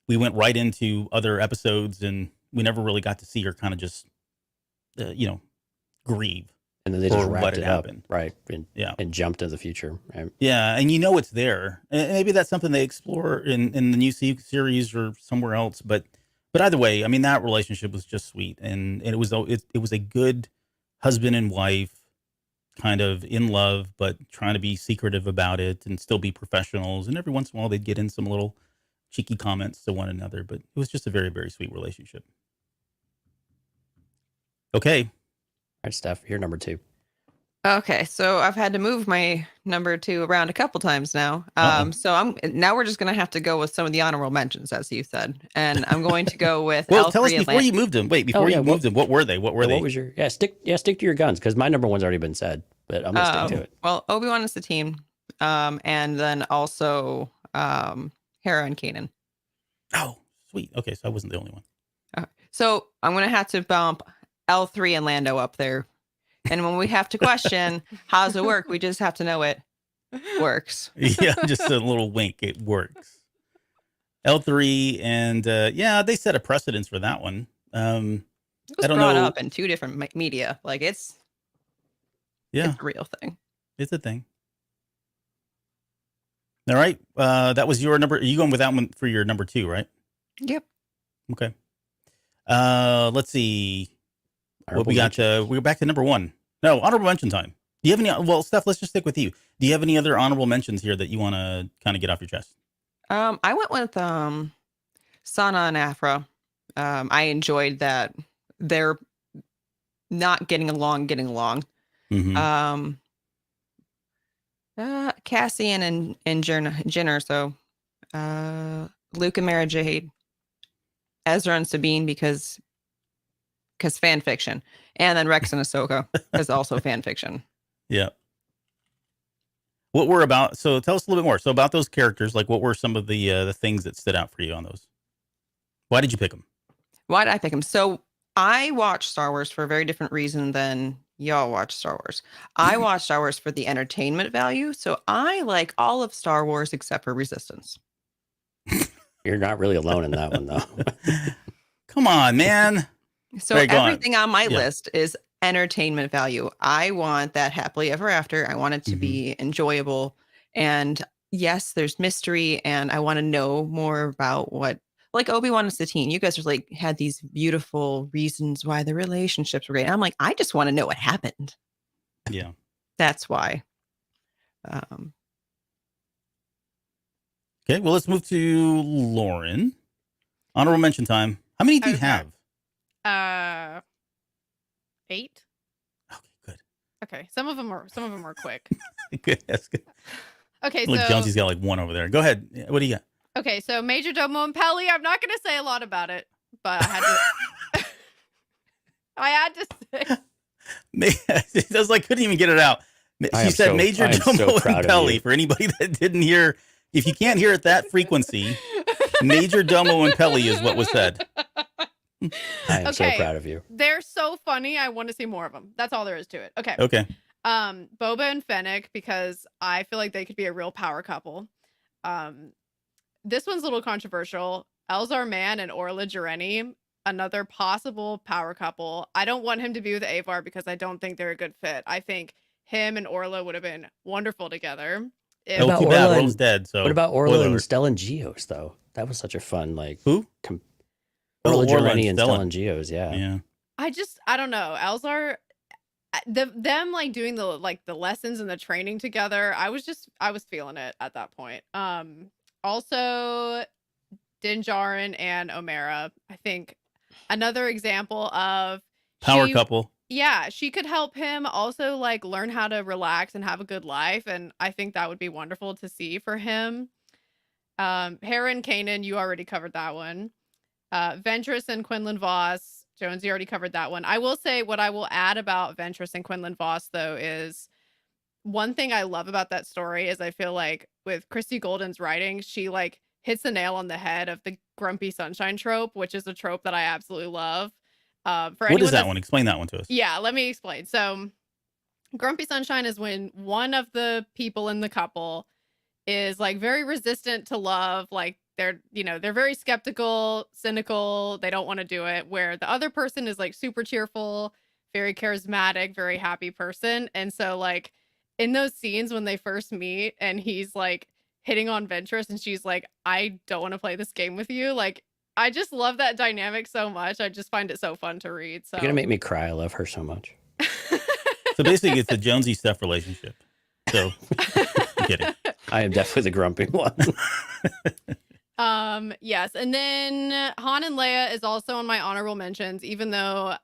We went right into other episodes and we never really got to see her kind of just, grieve. And then they just for wrapped what it had up, happened. right? Yeah. And jumped to the future, right? Yeah, and it's there. And maybe that's something they explore in the new series or somewhere else. But either way, I mean, that relationship was just sweet, and it was a good husband and wife, kind of in love, but trying to be secretive about it and still be professionals. And every once in a while, they'd get in some little cheeky comments to one another. But it was just a very, very sweet relationship. Okay. All right, Steph, you're number 2. Okay, so I've had to move my number 2 around a couple times now. Uh-oh. So now we're just gonna have to go with some of the honorable mentions, as you said, and I'm going to go with Well, tell us L3 before you moved them. Wait, before you moved them, what were they? What was your stick to your guns, because my number 1's already been said, but I'm gonna stick to it. Well, Obi-Wan is the team, and then also Hera and Kanan. Oh, sweet. Okay, so I wasn't the only one. So I'm gonna have to bump L3 and Lando up there. And when we have to question how does it work, we just have to know it works. Yeah, just a little wink. It works. L3 and they set a precedence for that one. It was brought up in 2 different media. Like it's a real thing. It's a thing. All right. That was your number. Are you going with that one for your number 2, right? Yep. Okay. Let's see. What we got? We're back to number 1. No, honorable mention time. Do you have any? Well, Steph, let's just stick with you. Do you have any other honorable mentions here that you want to kind of get off your chest? I went with Sana and Afra. I enjoyed that they're not getting along. Mm-hmm. Cassian and Jenner. So Luke and Mara Jade, Ezra and Sabine because fan fiction, and then Rex and Ahsoka is also fan fiction. Yeah. What were about? So tell us a little bit more. So about those characters, like what were some of the things that stood out for you on those? Why did you pick them? Why did I pick them? So I watch Star Wars for a very different reason than y'all watch Star Wars. I watch Star Wars for the entertainment value. So I like all of Star Wars except for Resistance. You're not really alone in that one, though. Come on, man. So everything on my list is entertainment value. I want that happily ever after. I want it to be enjoyable. And yes, there's mystery, and I want to know more about what, like Obi-Wan and Satine. You guys are like had these beautiful reasons why the relationships were great. I'm like, I just want to know what happened. Yeah. That's why. Okay, well, let's move to Lauren. Honorable mention time. How many do you have? 8. Okay, Okay, some of them are quick. Good. That's good. Okay, Look, so Jonesy's got like one over there. Go ahead. What do you got? okay, so Major Domo and Pelly. I'm not going to say a lot about it, but I had to. I had to say. It was like couldn't even get it out. She said Major Domo and Pelly. For anybody that didn't hear, if you can't hear at that frequency, Major Domo and Pelly is what was said. I am so proud of you. They're so funny. I want to see more of them. That's all there is to it. Okay. Okay. Boba and Fennec, because I feel like they could be a real power couple. This one's a little controversial. Elzar Mann and Orla Jareni, another possible power couple. I don't want him to be with Avar because I don't think they're a good fit. I think him and Orla would have been wonderful together. Too bad. Orla's dead. So what about Orla and Stellan Geos though? That was such a fun who? Orla Jareni and Stellan Geos. Yeah. I don't know. Elzar, them like doing the lessons and the training together. I was feeling it at that point. Also Din Djarin and Omera. I think another example of power couple. Yeah, she could help him also like learn how to relax and have a good life, and I think that would be wonderful to see for him. Hera and Kanan, you already covered that one. Ventress and Quinlan Voss, Jonesy already covered that one. I will say what I will add about Ventress and Quinlan Voss though is one thing I love about that story is I feel like with Christy Golden's writing, she like hits the nail on the head of the grumpy sunshine trope, which is a trope that I absolutely love. What is that one? Explain that one to us. Yeah, let me explain. So grumpy sunshine is when one of the people in the couple is like very resistant to love. Like they're very skeptical, cynical. They don't want to do it, where the other person is like super cheerful, very charismatic, very happy person. And so like in those scenes when they first meet and he's like hitting on Ventress and she's like, I don't want to play this game with you. Like, I just love that dynamic so much. I just find it so fun to read. So you're gonna make me cry. I love her so much. So basically, it's a Jonesy Steph relationship. So I'm kidding. I am definitely the grumpy one. Yes, and then Han and Leia is also on my honorable mentions, even though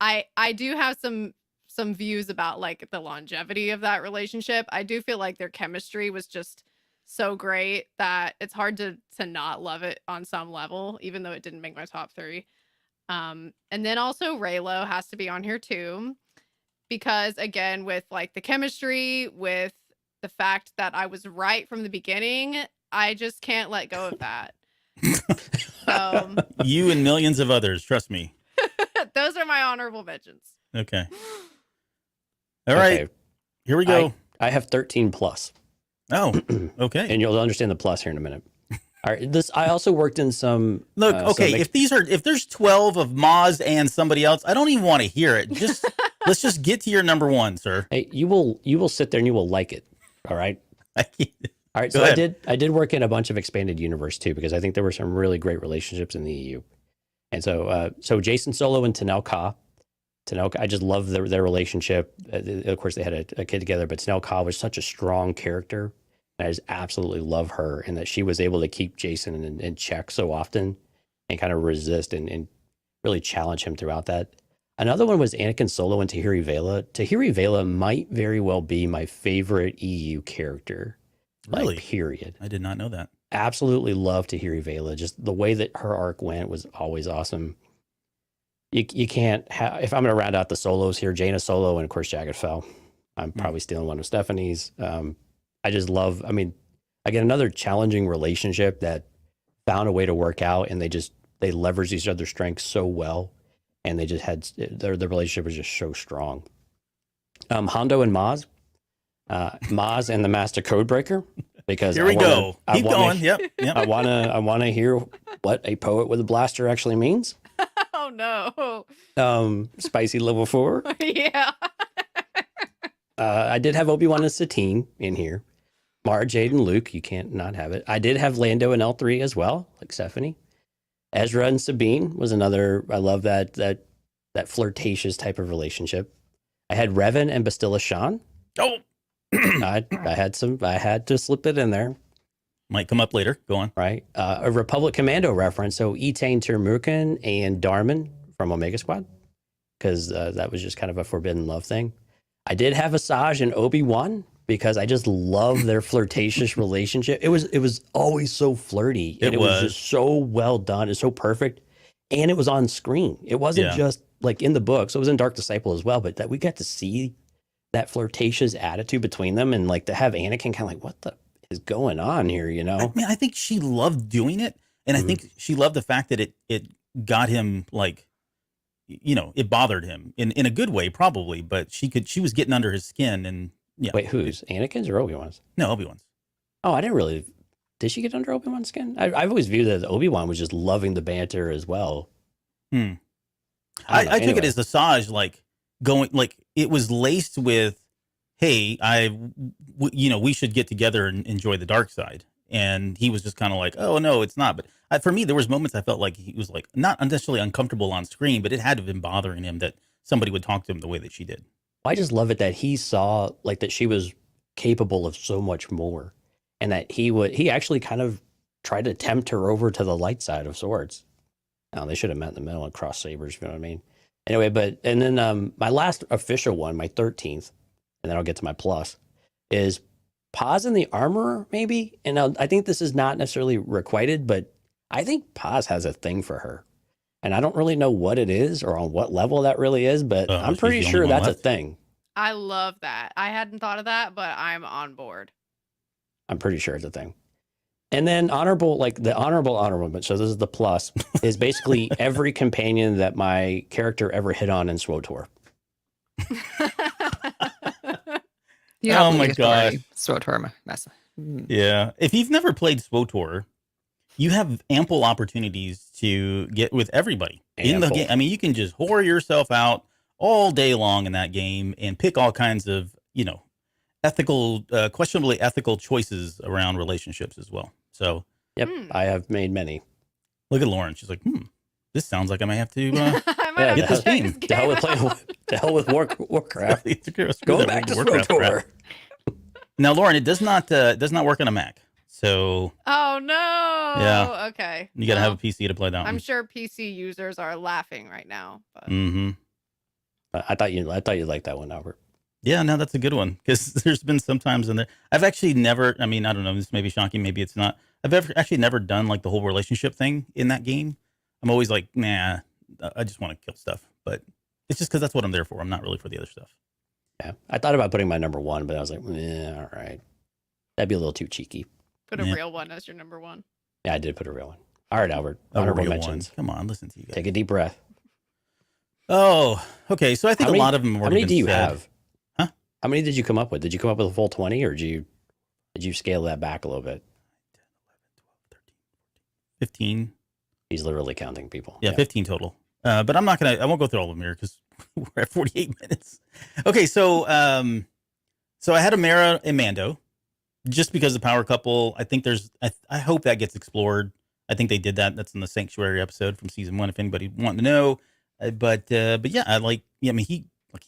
I do have some views about like the longevity of that relationship. I do feel like their chemistry was just so great that it's hard to not love it on some level, even though it didn't make my top 3. And then also Reylo has to be on here too, because again, with like the chemistry, with the fact that I was right from the beginning, I just can't let go of that. So you and millions of others, trust me. Those are my honorable mentions. Okay. All right. Here we go. I have 13 plus. Oh, okay. And you'll understand the plus here in a minute. All right. I also worked in some. Look, okay. If there's 12 of Maz and somebody else, I don't even want to hear it. Just let's just get to your number 1, sir. Hey, you will sit there and you will like it. All right. All right. So I did work in a bunch of expanded universe too, because I think there were some really great relationships in the EU. And so Jason Solo and Tanel Ka, I just love their relationship. Of course, they had a kid together, but Tanel Ka was such a strong character. And I just absolutely love her, and that she was able to keep Jason in check so often and kind of resist and really challenge him throughout that. Another one was Anakin Solo and Tahiri Vela. Tahiri Vela might very well be my favorite EU character. Really? Like, period. I did not know that. Absolutely love Tahiri Vela. Just the way that her arc went was always awesome. You can't have, if I'm going to round out the solos here, Jaina Solo and of course Jagged Fell. I'm probably stealing one of Stephanie's. I just love, again, another challenging relationship that found a way to work out, and they leveraged each other's strengths so well, and they just had, their relationship was just so strong. Hondo and Maz. Maz and the Master Codebreaker, because here we go. Keep going. Yep. I want to hear what a poet with a blaster actually means. Oh no. Spicy level 4. Yeah. I did have Obi-Wan and Satine in here. Mara Jade and Luke, you can't not have it. I did have Lando and L3 as well, like Stephanie. Ezra and Sabine was another. I love that flirtatious type of relationship. I had Revan and Bastilla Shan. Oh, I had to slip it in there. Might come up later. Go on. Right. A Republic Commando reference. So Etain Turmurkin and Darman from Omega Squad, because that was just kind of a forbidden love thing. I did have Asajj and Obi-Wan because I just love their flirtatious relationship. It was always so flirty. And It it was was. just so well done. It's so perfect. And it was on screen. It wasn't Yeah. just like in the books. It was in Dark Disciple as well, but that we got to see that flirtatious attitude between them, and like to have Anakin kind of like, what the is going on here, you know? I mean, I think she loved doing it, and I think she loved the fact that it got him like, you know, it bothered him in a good way probably, but she was getting under his skin, and yeah. Wait, whose? Anakin's or Obi-Wan's? No, Obi-Wan's. Oh, I didn't really. Did she get under Obi-Wan's skin? I've always viewed that Obi-Wan was just loving the banter as well. I don't know. took it Anyway. as Asajj like going like it was laced with, hey, you know, we should get together and enjoy the dark side, and he was just kind of like, oh no, it's not. But for me, there was moments I felt like he was like not necessarily uncomfortable on screen, but it had to have been bothering him that somebody would talk to him the way that she did. I just love it that he saw like that she was capable of so much more, and that he actually kind of tried to tempt her over to the light side of swords. Now they should have met in the middle and crossed sabers, you know what I mean? Anyway, and then my last official one, my 13th, and then I'll get to my plus, is Paz in the Armorer, maybe. And I think this is not necessarily requited, but I think Paz has a thing for her. And I don't really know what it is or on what level that really is, but I'm She's pretty the only sure one that's a left? thing. I love that. I hadn't thought of that, but I'm on board. I'm pretty sure it's a thing. And then honorable, but so this is the plus, is basically every companion that my character ever hit on in SWTOR. Yeah. Oh my gosh. SWTOR mess. Yeah. If you've never played SWTOR, you have ample opportunities to get with everybody in the Ample. game. I mean, you can just whore yourself out all day long in that game and pick all kinds of, you know, questionably ethical choices around relationships as well. So Yep, I have made many. look at Lauren. She's like, this sounds like I may have to I might Yeah, have get to this check game. this To hell with game playing, out. to hell with Warcraft. screw Go that back to Warcraft crap. SWTOR. Now, Lauren, it does not work on a Mac. So Oh no. Yeah. Okay. you got to have Well, a PC to play that I'm one. sure PC users are laughing right now. But Mm-hmm. I thought you liked that one, Albert. Yeah, no, that's a good one because there's been some times in there. I've actually never, I mean, I don't know, this may be shocking, maybe it's not. Actually never done like the whole relationship thing in that game. I'm always like, nah, I just want to kill stuff. But it's just because that's what I'm there for. I'm not really for the other stuff. Yeah, I thought about putting my number one, but I was like, all right, that'd be a little too cheeky. put a Yeah. real one as your number one. Yeah, I did put a real one. All right, Albert. A Honorable real mentions. one. Come on, listen to you guys. Take a deep breath. Oh, okay. So I think How many- a lot of them have How already many been do you said. have? Huh? How many did you come up with? Did you come up with a full 20, or did you scale that back a little bit? 15. He's literally counting people. Yeah, 15 total. But I won't go through all of them here because we're at 48 minutes. Okay, so I had a Mara and Mando just because the power couple. I think I hope that gets explored. I think they did that. That's in the Sanctuary episode from season 1. If anybody wanted to know, but yeah, I mean, he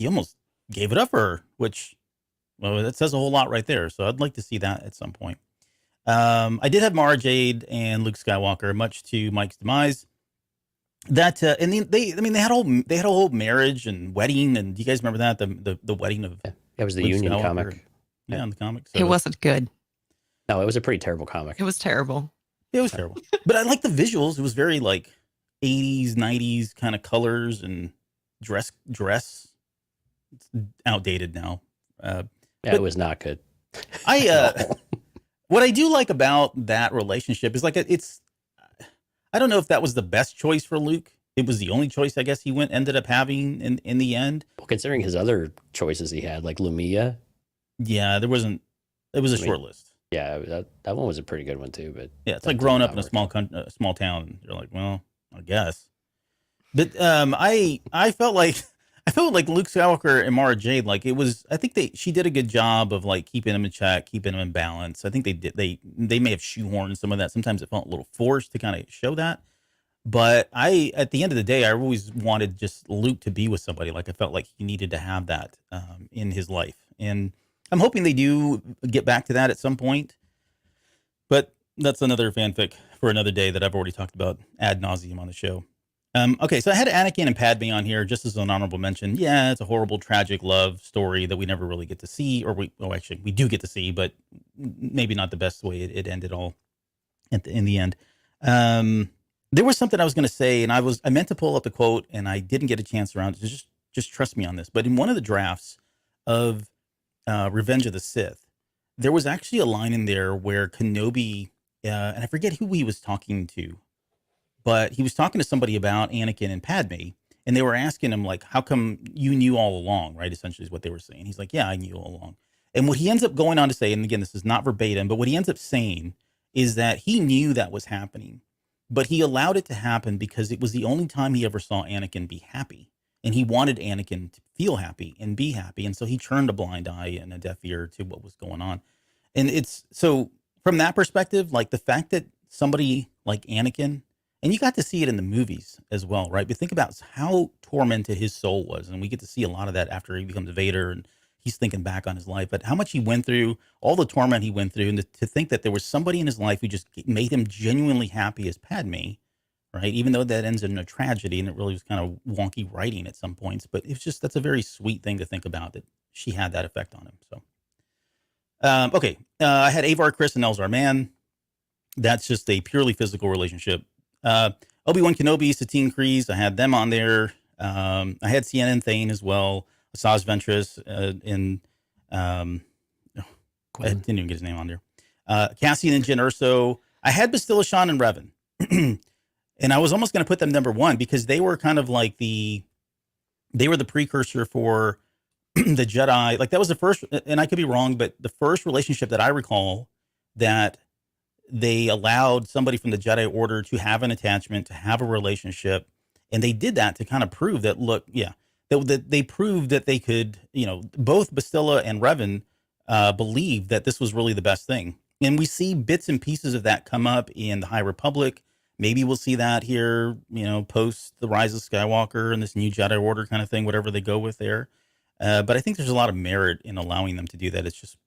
almost gave it up for her, which, well, that says a whole lot right there. So I'd like to see that at some point. I did have Mara Jade and Luke Skywalker, much to Mike's demise. That and they had a whole marriage and wedding, and do you guys remember that the wedding of It was the Luke Union Skywalker? comic. Yeah, in the comics. It wasn't good. No, it was a pretty terrible comic. It was terrible. It was terrible, but I like the visuals. It was very like 80s, 90s kind of colors and dress. It's outdated now. Yeah, but- it was not good. What I do like about that relationship is like I don't know if that was the best choice for Luke. It was the only choice I guess he ended up having in the end. Well, considering his other choices he had, like Lumia. Yeah, it was a short list. Yeah, that one was a pretty good one too. But Yeah, it's that like did growing not up in a work. small town. You're like, well, I guess. But I felt like Luke Skywalker and Mara Jade, like it was. I think she did a good job of like keeping him in check, keeping him in balance. I think they did. They may have shoehorned some of that. Sometimes it felt a little forced to kind of show that. But at the end of the day, I always wanted just Luke to be with somebody. Like I felt like he needed to have that in his life, and I'm hoping they do get back to that at some point. But that's another fanfic for another day that I've already talked about ad nauseum on the show. Okay, so I had Anakin and Padme on here just as an honorable mention. Yeah, it's a horrible, tragic love story that we never really get to see, or actually, we do get to see, but maybe not the best way it ended all in the end. There was something I was going to say, and I meant to pull up the quote, and I didn't get a chance around it. Just trust me on this. But in one of the drafts of Revenge of the Sith, there was actually a line in there where Kenobi, and I forget who he was talking to, but he was talking to somebody about Anakin and Padme, and they were asking him, like, how come you knew all along, right? Essentially is what they were saying. He's like, yeah, I knew all along. And what he ends up going on to say, and again, this is not verbatim, but what he ends up saying is that he knew that was happening, but he allowed it to happen because it was the only time he ever saw Anakin be happy. And he wanted Anakin to feel happy and be happy. And so he turned a blind eye and a deaf ear to what was going on. And it's so from that perspective, like the fact that somebody like Anakin, and you got to see it in the movies as well, right? But think about how tormented his soul was. And we get to see a lot of that after he becomes Vader and he's thinking back on his life, but how much he went through, all the torment he went through, and to think that there was somebody in his life who just made him genuinely happy as Padme, right? Even though that ends in a tragedy and it really was kind of wonky writing at some points, but it's just, that's a very sweet thing to think about that she had that effect on him. So, okay. I had Avar Kriss and Elzar Mann. That's just a purely physical relationship. Obi-Wan Kenobi, Satine Kryze, I had them on there. I had Sienna and Thane as well. Asajj Ventress I didn't even get his name on there. Cassian and Jyn Erso. I had Bastilla Shan and Revan. And I was almost going to put them number one because they were kind of like they were the precursor for the Jedi. Like that was the first, and I could be wrong, but the first relationship that I recall that they allowed somebody from the Jedi Order to have an attachment, to have a relationship. And they did that to kind of prove that, look, yeah, that they proved that they could, both Bastilla and Revan believed that this was really the best thing. And we see bits and pieces of that come up in the High Republic. Maybe we'll see that here, post the Rise of Skywalker and this new Jedi Order kind of thing, whatever they go with there. But I think there's a lot of merit in allowing them to do that. It's just,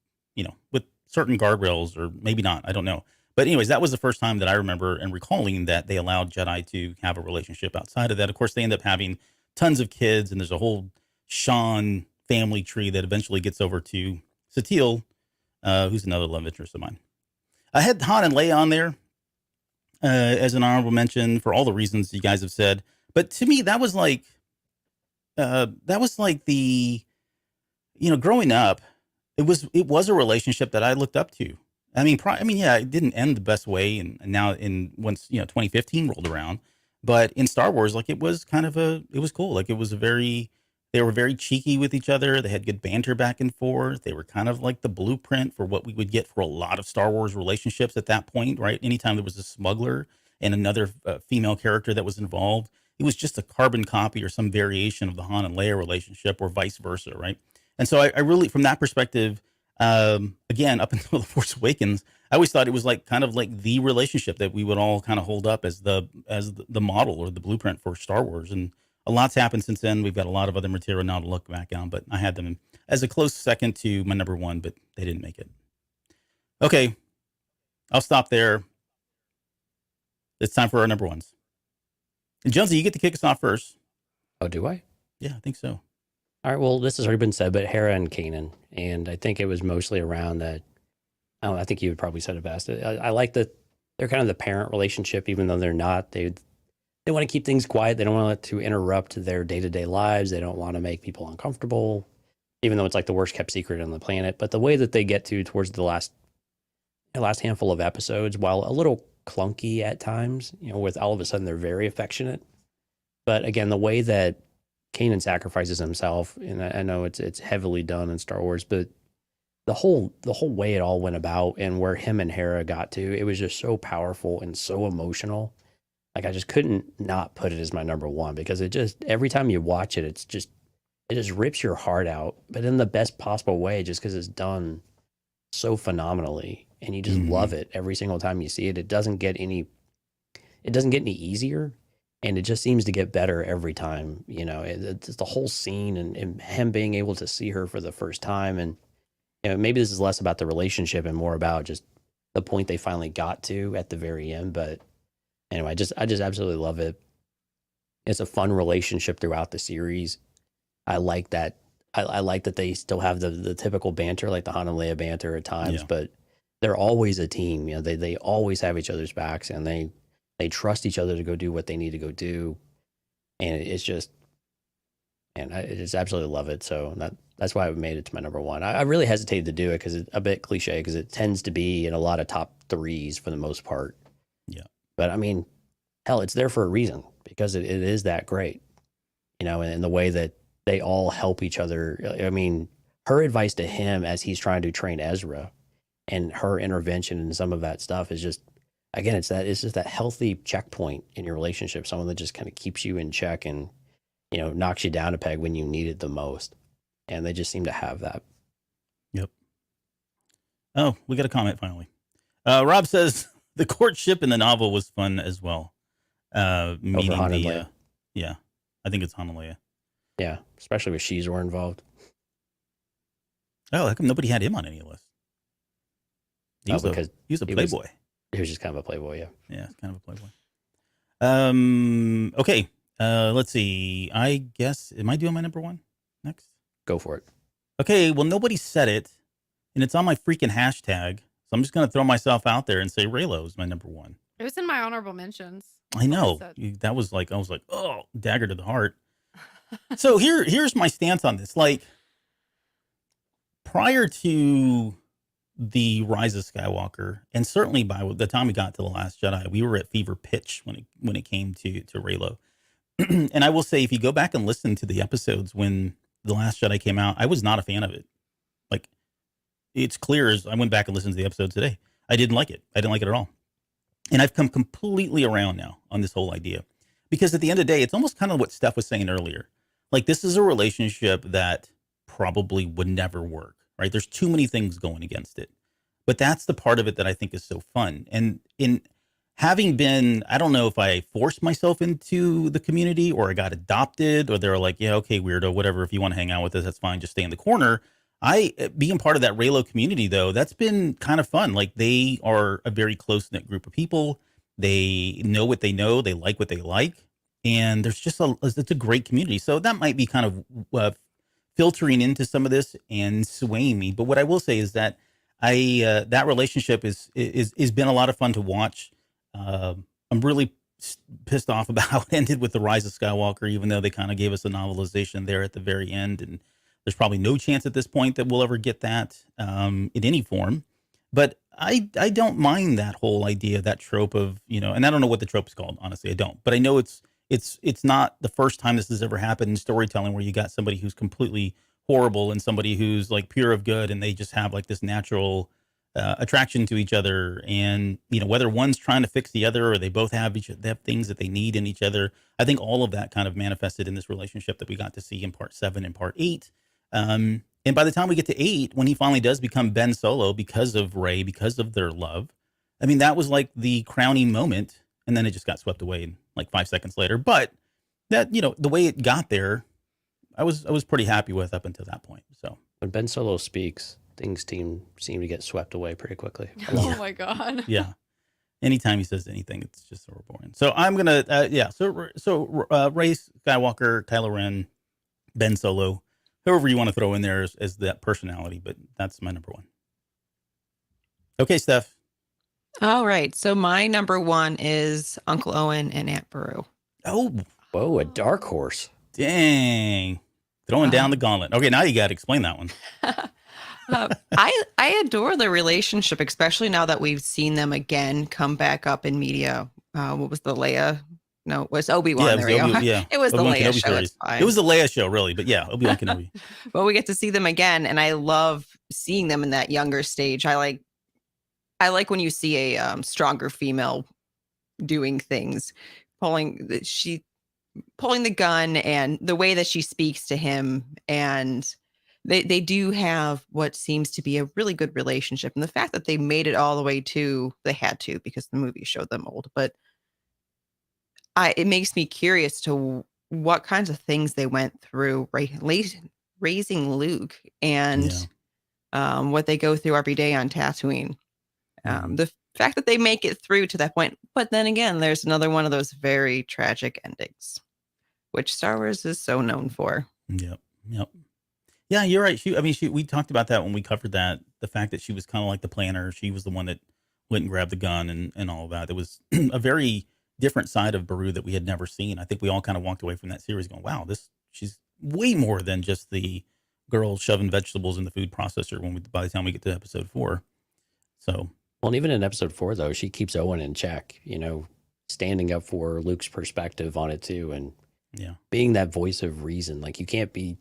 with certain guardrails, or maybe not, I don't know. But anyways, that was the first time that I remember and recalling that they allowed Jedi to have a relationship outside of that. Of course, they end up having tons of kids, and there's a whole Sean family tree that eventually gets over to Satele, who's another love interest of mine. I had Han and Leia on there as an honorable mention for all the reasons you guys have said. But to me, that was like the, growing up, it was a relationship that I looked up to. I mean, yeah, it didn't end the best way, and now once 2015 rolled around, but in Star Wars, like it was it was cool. Like it was they were very cheeky with each other. They had good banter back and forth. They were kind of like the blueprint for what we would get for a lot of Star Wars relationships at that point, right? Anytime there was a smuggler and another female character that was involved, it was just a carbon copy or some variation of the Han and Leia relationship, or vice versa, right? And so I really, from that perspective. Again, up until The Force Awakens, I always thought it was like kind of like the relationship that we would all kind of hold up as the model or the blueprint for Star Wars. And a lot's happened since then. We've got a lot of other material now to look back on, but I had them as a close second to my number one, but they didn't make it. Okay, I'll stop there. It's time for our number ones. And Jonesy, you get to kick us off first. Oh, do I? Yeah, I think so. All right, well, this has already been said, but Hera and Kanan, and I think it was mostly around that. I think you would probably said it best. I like that they're kind of the parent relationship, even though they're not. They want to keep things quiet. They don't want it to interrupt their day-to-day lives. They don't want to make people uncomfortable, even though it's like the worst kept secret on the planet. But the way that they get to towards the last handful of episodes, while a little clunky at times, with all of a sudden they're very affectionate. But again, the way that Kanan sacrifices himself, and I know it's heavily done in Star Wars, but the whole way it all went about and where him and Hera got to, it was just so powerful and so emotional. Like I just couldn't not put it as my number one, because it just, every time you watch it, it just rips your heart out, but in the best possible way, just because it's done so phenomenally, and you just love it every single time you see it. It doesn't get any easier. And it just seems to get better every time, it's the whole scene and him being able to see her for the first time. And, maybe this is less about the relationship and more about just the point they finally got to at the very end. But anyway, I just absolutely love it. It's a fun relationship throughout the series. I like that. I like that they still have the typical banter, like the Han and Leia banter at times, Yeah. but they're always a team. You know, they always have each other's backs, and they trust each other to go do what they need to go do. And it's just, and I just absolutely love it. So that's why I made it to my number one. I really hesitated to do it because it's a bit cliche, because it tends to be in a lot of top threes for the most part. Yeah. But I mean, hell, it's there for a reason, because it is that great, you know, and the way that they all help each other. I mean, her advice to him as he's trying to train Ezra, and her intervention and some of that stuff is just, again, it's just that healthy checkpoint in your relationship. Someone that just kind of keeps you in check and, you know, knocks you down a peg when you need it the most. And they just seem to have that. Yep. Oh, we got a comment finally. Rob says the courtship in the novel was fun as well. Meeting Han and the, Leia. yeah, I think it's Han and Leia. Yeah, especially with Shizor involved. Oh, how come nobody had him on any list? He was Because a playboy. he was just kind of a playboy, yeah. Yeah, it's kind of a playboy. Okay. Let's see. I guess, am I doing my number one next? Go for it. Okay, well, nobody said it, and it's on my freaking hashtag, so I'm just going to throw myself out there and say Raylo is my number one. It was in my honorable mentions. I know. That was like, I was like, oh, dagger to the heart. So here's my stance on this. Like, prior to the Rise of Skywalker, and certainly by the time we got to The Last Jedi, we were at fever pitch when it came to Raylo. And I will say, if you go back and listen to the episodes when The Last Jedi came out, I was not a fan of it. Like, it's clear as I went back and listened to the episode today, I didn't like it. I didn't like it at all. And I've come completely around now on this whole idea, because at the end of the day, it's almost kind of what Steph was saying earlier. Like, this is a relationship that probably would never work, right? There's too many things going against it. But that's the part of it that I think is so fun. And in having been, I don't know if I forced myself into the community or I got adopted, or they're like, yeah, okay, weirdo, whatever. If you want to hang out with us, that's fine. Just stay in the corner. Being part of that Raylo community, though, that's been kind of fun. Like, they are a very close-knit group of people. They know what they know. They like what they like. And there's just it's a great community. So that might be kind of filtering into some of this and swaying me. But what I will say is that that relationship is been a lot of fun to watch. I'm really pissed off about how it ended with the Rise of Skywalker, even though they kind of gave us a novelization there at the very end. And there's probably no chance at this point that we'll ever get that in any form. But I don't mind that whole idea, that trope of, you know, and I don't know what the trope is called, honestly, I don't. But I know it's not the first time this has ever happened in storytelling, where you got somebody who's completely horrible and somebody who's like pure of good, and they just have like this natural attraction to each other. And, you know, whether one's trying to fix the other, or they both have they have things that they need in each other. I think all of that kind of manifested in this relationship that we got to see in part 7 and part 8. And by the time we get to 8, when he finally does become Ben Solo because of Rey, because of their love, I mean, that was like the crowning moment. And then it just got swept away like 5 seconds later. But that, you know, the way it got there, I was pretty happy with up until that point. So When Ben Solo speaks, things seem to get swept away pretty quickly. Oh my God. yeah, anytime he says anything, it's just so boring. So I'm gonna So Rey Skywalker, Kylo Ren, Ben Solo, whoever you want to throw in there as that personality, but that's my number one. Okay, Steph. All right. So my number one is Uncle Owen and Aunt Beru. Oh, Whoa, a dark horse. dang. Throwing down the gauntlet. Okay, now you got to explain that one. I adore the relationship, especially now that we've seen them again come back up in media. What was the Leia? No, it was Obi-Wan. It was there we go. yeah. It was Obi-Wan the Leia Kenobi show. series. It's fine. It was the Leia show, really. But yeah, Obi-Wan Kenobi. But we get to see them again, and I love seeing them in that younger stage. I like when you see a stronger female doing things, pulling the gun, and the way that she speaks to him, and they do have what seems to be a really good relationship. And the fact that they made it all the way to, they had to because the movie showed them old, but it makes me curious to what kinds of things they went through raising Luke, and what they go through every day on Tatooine. The fact that they make it through to that point, but then again, there's another one of those very tragic endings. which Star Wars is so known for. Yep. Yep. Yeah, you're right. We talked about that when we covered that. The fact that she was kind of like the planner. She was the one that went and grabbed the gun and all of that. It was a very different side of Beru that we had never seen. I think we all kind of walked away from that series going, wow, she's way more than just the girl shoving vegetables in the food processor by the time we get to episode 4. So, well, and even in episode 4, though, she keeps Owen in check, standing up for Luke's perspective on it too. And being that voice of reason. Like, you can't be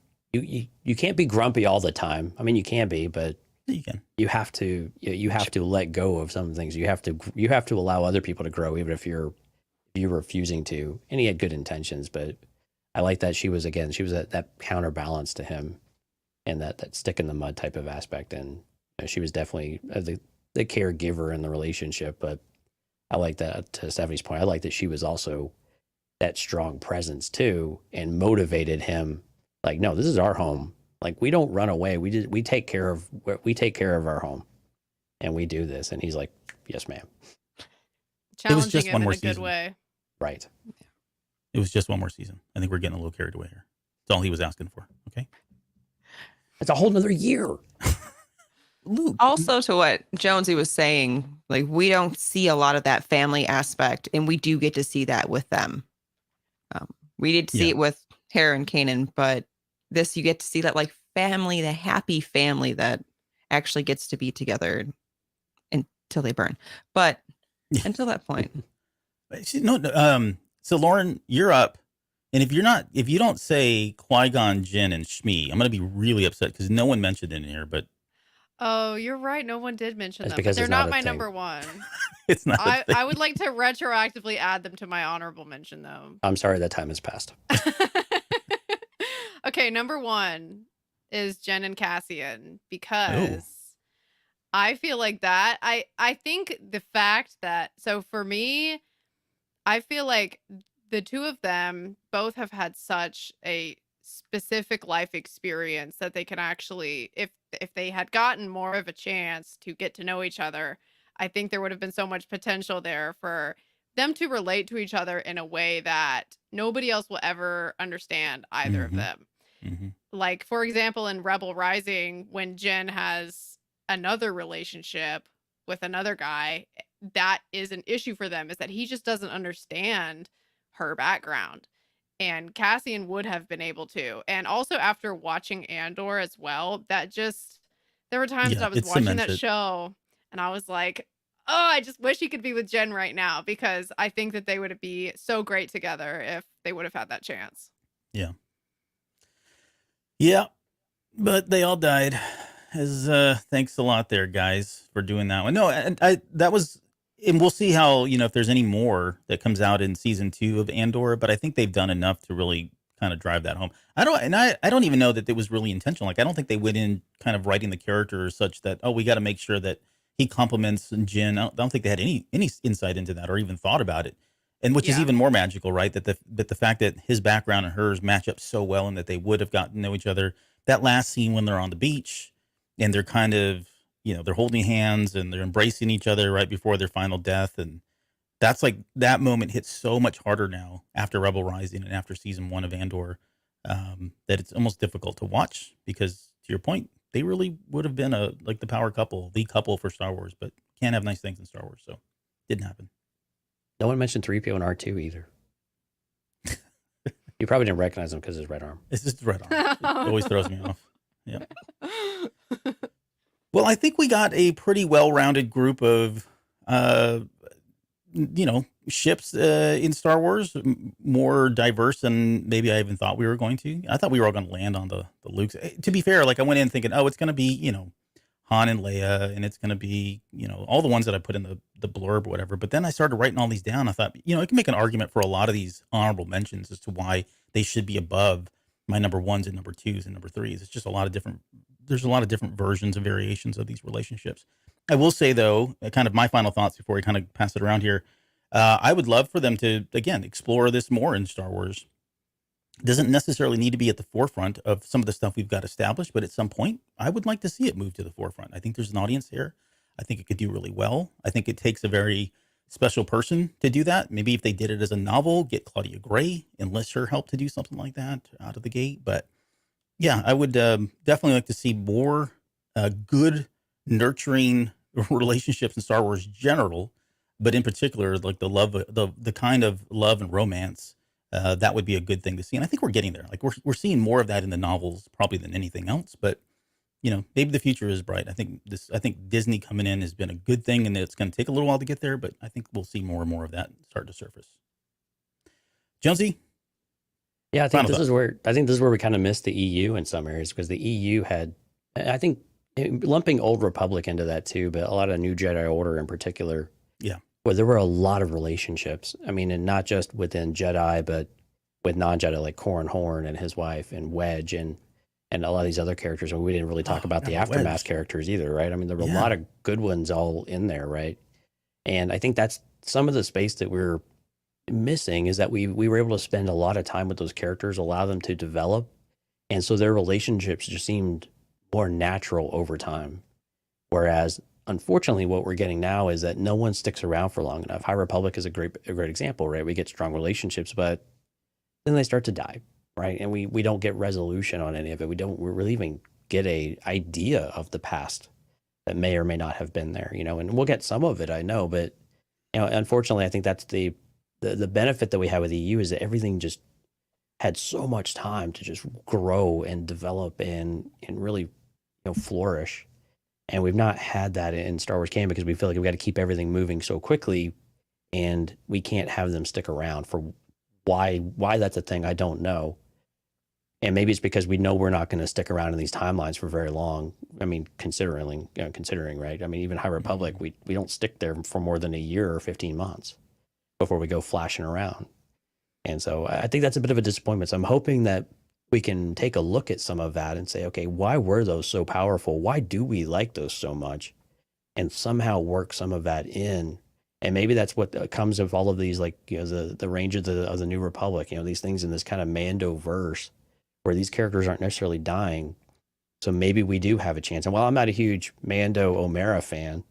grumpy all the time. I mean, you can be, but you have to let go of some things. You have to allow other people to grow, even if you're refusing to. And he had good intentions, but I like that she was that counterbalance to him, and that stick in the mud type of aspect. And she was definitely the caregiver in the relationship. But I like that, to Stephanie's point, I like that she was also that strong presence too, and motivated him. Like, no, this is our home. Like, we don't run away. We take care of our home, and we do this. And he's like, yes, ma'am. Challenging just him one in more a good season. way. Right. It was just one more season. I think we're getting a little carried away here. That's all he was asking for. Okay. It's a whole nother year. Luke. Also, to what Jonesy was saying, like, we don't see a lot of that family aspect, and we do get to see that with them. We did see it with Hera and Kanan, but this, you get to see that, like, family, the happy family that actually gets to be together until they burn. But until that point. So Lauren, you're up. And if you don't say Qui-Gon Jinn and Shmi, I'm going to be really upset because no one mentioned it in here, but. Oh, you're right. No one did mention That's them, but because they're it's not not a my thing. number one. It's not. I would like to retroactively add them to my honorable mention, though. I'm sorry that time has passed. Okay, number 1 is Jen and Cassian, because I feel like that. I think the fact that, so for me, I feel like the two of them both have had such a specific life experience that they can actually, if they had gotten more of a chance to get to know each other, I think there would have been so much potential there for them to relate to each other in a way that nobody else will ever understand either of them. Mm-hmm. Like, for example, in Rebel Rising, when Jen has another relationship with another guy, that is an issue for them, is that he just doesn't understand her background. And Cassian would have been able to. And also after watching Andor as well, there were times I was watching that show and I was like, oh, I just wish he could be with Jen right now, because I think that they would be so great together if they would have had that chance. Yeah. Yeah. But they all died. Thanks a lot there, guys, for doing that one. No, and we'll see how, if there's any more that comes out in season 2 of Andor, but I think they've done enough to really kind of drive that home. I don't even know that it was really intentional. Like, I don't think they went in kind of writing the character such that, we got to make sure that he compliments Jin. I don't think they had any insight into that or even thought about it. And which is even more magical, right? That the fact that his background and hers match up so well, and that they would have gotten to know each other. That last scene when they're on the beach and they're kind of, they're holding hands and they're embracing each other right before their final death. And that's like, that moment hits so much harder now after Rebel Rising and after season 1 of Andor, that it's almost difficult to watch, because to your point, they really would have been the power couple, the couple for Star Wars, but can't have nice things in Star Wars. So didn't happen. No one mentioned 3PO and R2 either. You probably didn't recognize him because his red arm. It's just red arm. It always throws me off. Yeah. Well, I think we got a pretty well-rounded group of, ships in Star Wars, more diverse than maybe I even thought we were going to. I thought we were all going to land on the Lukes. To be fair, like, I went in thinking, it's going to be, Han and Leia, and it's going to be, all the ones that I put in the blurb or whatever. But then I started writing all these down. I thought, I can make an argument for a lot of these honorable mentions as to why they should be above my number 1s and number 2s and number 3s. It's just there's a lot of different versions and variations of these relationships. I will say, though, kind of my final thoughts before we kind of pass it around here. I would love for them to, again, explore this more in Star Wars. It doesn't necessarily need to be at the forefront of some of the stuff we've got established, but at some point, I would like to see it move to the forefront. I think there's an audience here. I think it could do really well. I think it takes a very special person to do that. Maybe if they did it as a novel, get Claudia Gray, enlist her help to do something like that out of the gate. But yeah, I would definitely like to see more good, nurturing relationships in Star Wars general, but in particular, like the kind of love and romance. That would be a good thing to see, and I think we're getting there. Like we're seeing more of that in the novels probably than anything else. But maybe the future is bright. I think Disney coming in has been a good thing, and it's going to take a little while to get there. But I think we'll see more and more of that start to surface. Jonesy. Yeah, I think this is where we kind of missed the EU in some areas, because the EU had, I think, lumping Old Republic into that too, but a lot of New Jedi Order in particular. Yeah. Where there were a lot of relationships. I mean, and not just within Jedi, but with non-Jedi, like Corran Horn and his wife, and Wedge, and a lot of these other characters. And we didn't really talk about the Aftermath Wedge characters either, right? I mean, there were a lot of good ones all in there, right? And I think that's some of the space that we're missing, is that we were able to spend a lot of time with those characters, allow them to develop. And so their relationships just seemed more natural over time. Whereas, unfortunately, what we're getting now is that no one sticks around for long enough. High Republic is a great example, right? We get strong relationships, but then they start to die, right? And we don't get resolution on any of it. We really even get a idea of the past that may or may not have been there, and we'll get some of it, I know, but unfortunately, I think that's the benefit that we have with EU, is that everything just had so much time to just grow and develop and really flourish. And we've not had that in Star Wars canon, because we feel like we've got to keep everything moving so quickly, and we can't have them stick around. For why that's a thing, I don't know. And maybe it's because we know we're not going to stick around in these timelines for very long. I mean, considering, right? I mean, even High Republic, we don't stick there for more than a year or 15 months before we go flashing around. And so I think that's a bit of a disappointment. So I'm hoping that we can take a look at some of that and say, okay, why were those so powerful? Why do we like those so much? And somehow work some of that in. And maybe that's what comes of all of these, like, the range of the New Republic, these things in this kind of Mando verse, where these characters aren't necessarily dying. So maybe we do have a chance. And while I'm not a huge Mando O'Mara fan,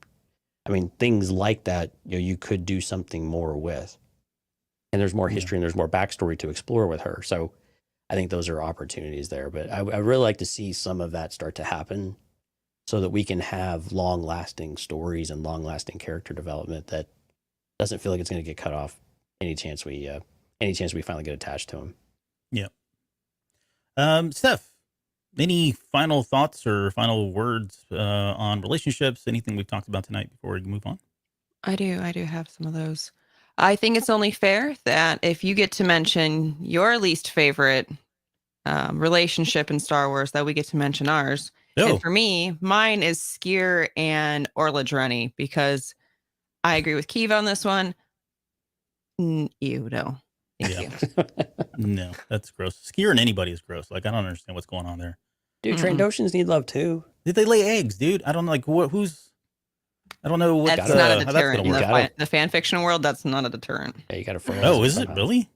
I mean, things like that, you could do something more with. And there's more history and there's more backstory to explore with her. So I think those are opportunities there. But I really like to see some of that start to happen, so that we can have long-lasting stories and long-lasting character development that doesn't feel like it's going to get cut off any chance we finally get attached to them. Yeah. Steph, any final thoughts or final words on relationships? Anything we've talked about tonight before we move on? I do have some of those. I think it's only fair that if you get to mention your least favorite relationship in Star Wars, that we get to mention ours. Oh. And for me, mine is Skier and Orla Drenny, because I agree with Kiva on this one. No. Thank you. No, that's gross. Skier and anybody is gross. Like, I don't understand what's going on there. Dude, Trandoshans need love too. Did they lay eggs, dude? I don't know, like I don't know what That's not a how deterrent. that's gonna work. The fan fiction world, that's not a deterrent. Yeah, you got to. Oh, is it really?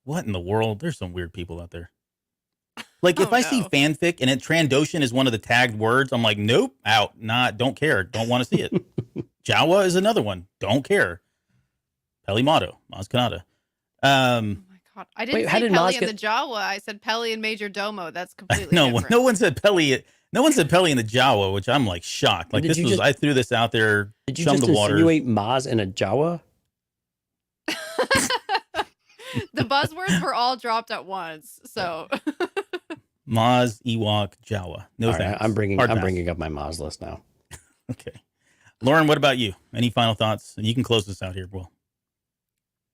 What in the world? There's some weird people out there. Like, if I see fanfic and Trandoshan is one of the tagged words, I'm like, nope, out, don't care, don't want to see it. Jawa is another one, don't care. Peli Motto, Maz Kanata. Oh my god, I didn't say Peli and the Jawa. I said Peli and Major Domo. That's completely different. No one said Peli. No one said Peli and the Jawa, which I'm like shocked. Like, I threw this out there. Did you just insinuate Maz and a Jawa? The buzzwords were all dropped at once. So Maz, Ewok, Jawa. No thanks. Right, I'm bringing up my Maz list now. Okay, Lauren, what about you? Any final thoughts? You can close this out here, Will.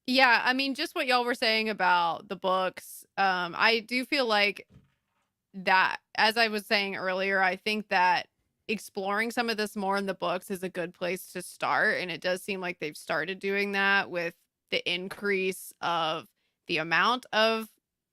Yeah, I mean, just what y'all were saying about the books. I do feel like that, as I was saying earlier, I think that exploring some of this more in the books is a good place to start. And it does seem like they've started doing that with the increase of the amount of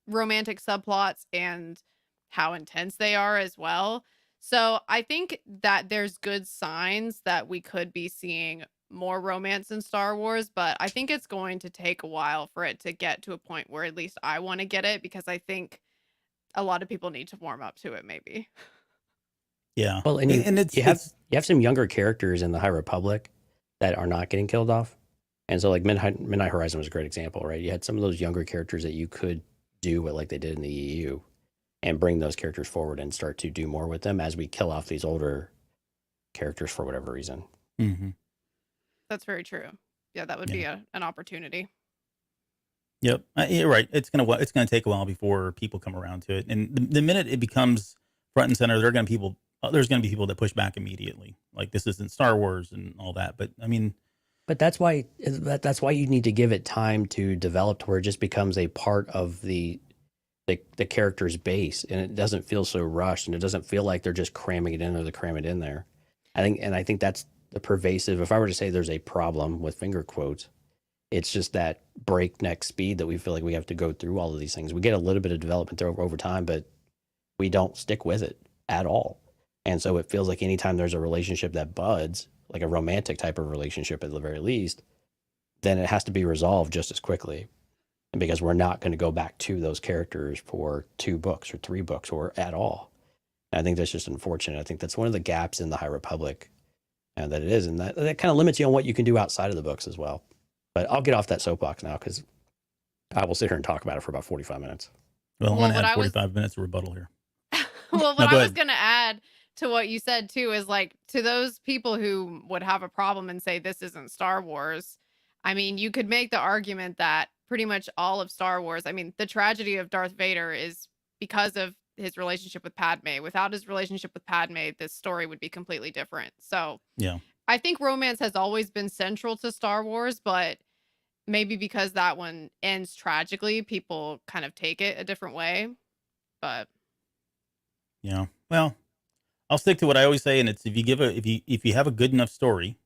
romantic subplots and how intense they are as well. So I think that there's good signs that we could be seeing more romance in Star Wars, but I think it's going to take a while for it to get to a point where at least I want to get it, because I think a lot of people need to warm up to it, maybe. Yeah. Well, and you have some younger characters in the High Republic that are not getting killed off. And so like Midnight Horizon was a great example, right? You had some of those younger characters that you could do what like they did in the EU and bring those characters forward and start to do more with them as we kill off these older characters for whatever reason. Mm-hmm. That's very true. Yeah, that would be an opportunity. Yep, you're right. It's gonna take a while before people come around to it, and the minute it becomes front and center, there's gonna be people that push back immediately, like this isn't Star Wars and all that. But I mean, but that's why you need to give it time to develop to where it just becomes a part of the character's base, and it doesn't feel so rushed, and it doesn't feel like they're just cramming it in or they cram it in there. I think that's the pervasive. If I were to say there's a problem with finger quotes, it's just that breakneck speed that we feel like we have to go through all of these things. We get a little bit of development over time, but we don't stick with it at all. And so it feels like anytime there's a relationship that buds, like a romantic type of relationship at the very least, then it has to be resolved just as quickly. And because we're not going to go back to those characters for 2 books or 3 books or at all. And I think that's just unfortunate. I think that's one of the gaps in the High Republic that it is. And that kind of limits you on what you can do outside of the books as well. But I'll get off that soapbox now because I will sit here and talk about it for about 45 minutes. Well, I want to add 45 minutes of rebuttal here. Well, what I was going to add to what you said too is like to those people who would have a problem and say this isn't Star Wars. I mean, you could make the argument that pretty much all of Star Wars, I mean, the tragedy of Darth Vader is because of his relationship with Padme. Without his relationship with Padme, this story would be completely different. So yeah. I think romance has always been central to Star Wars, but maybe because that one ends tragically, people kind of take it a different way. But yeah, well, I'll stick to what I always say, and it's if you have a good enough story,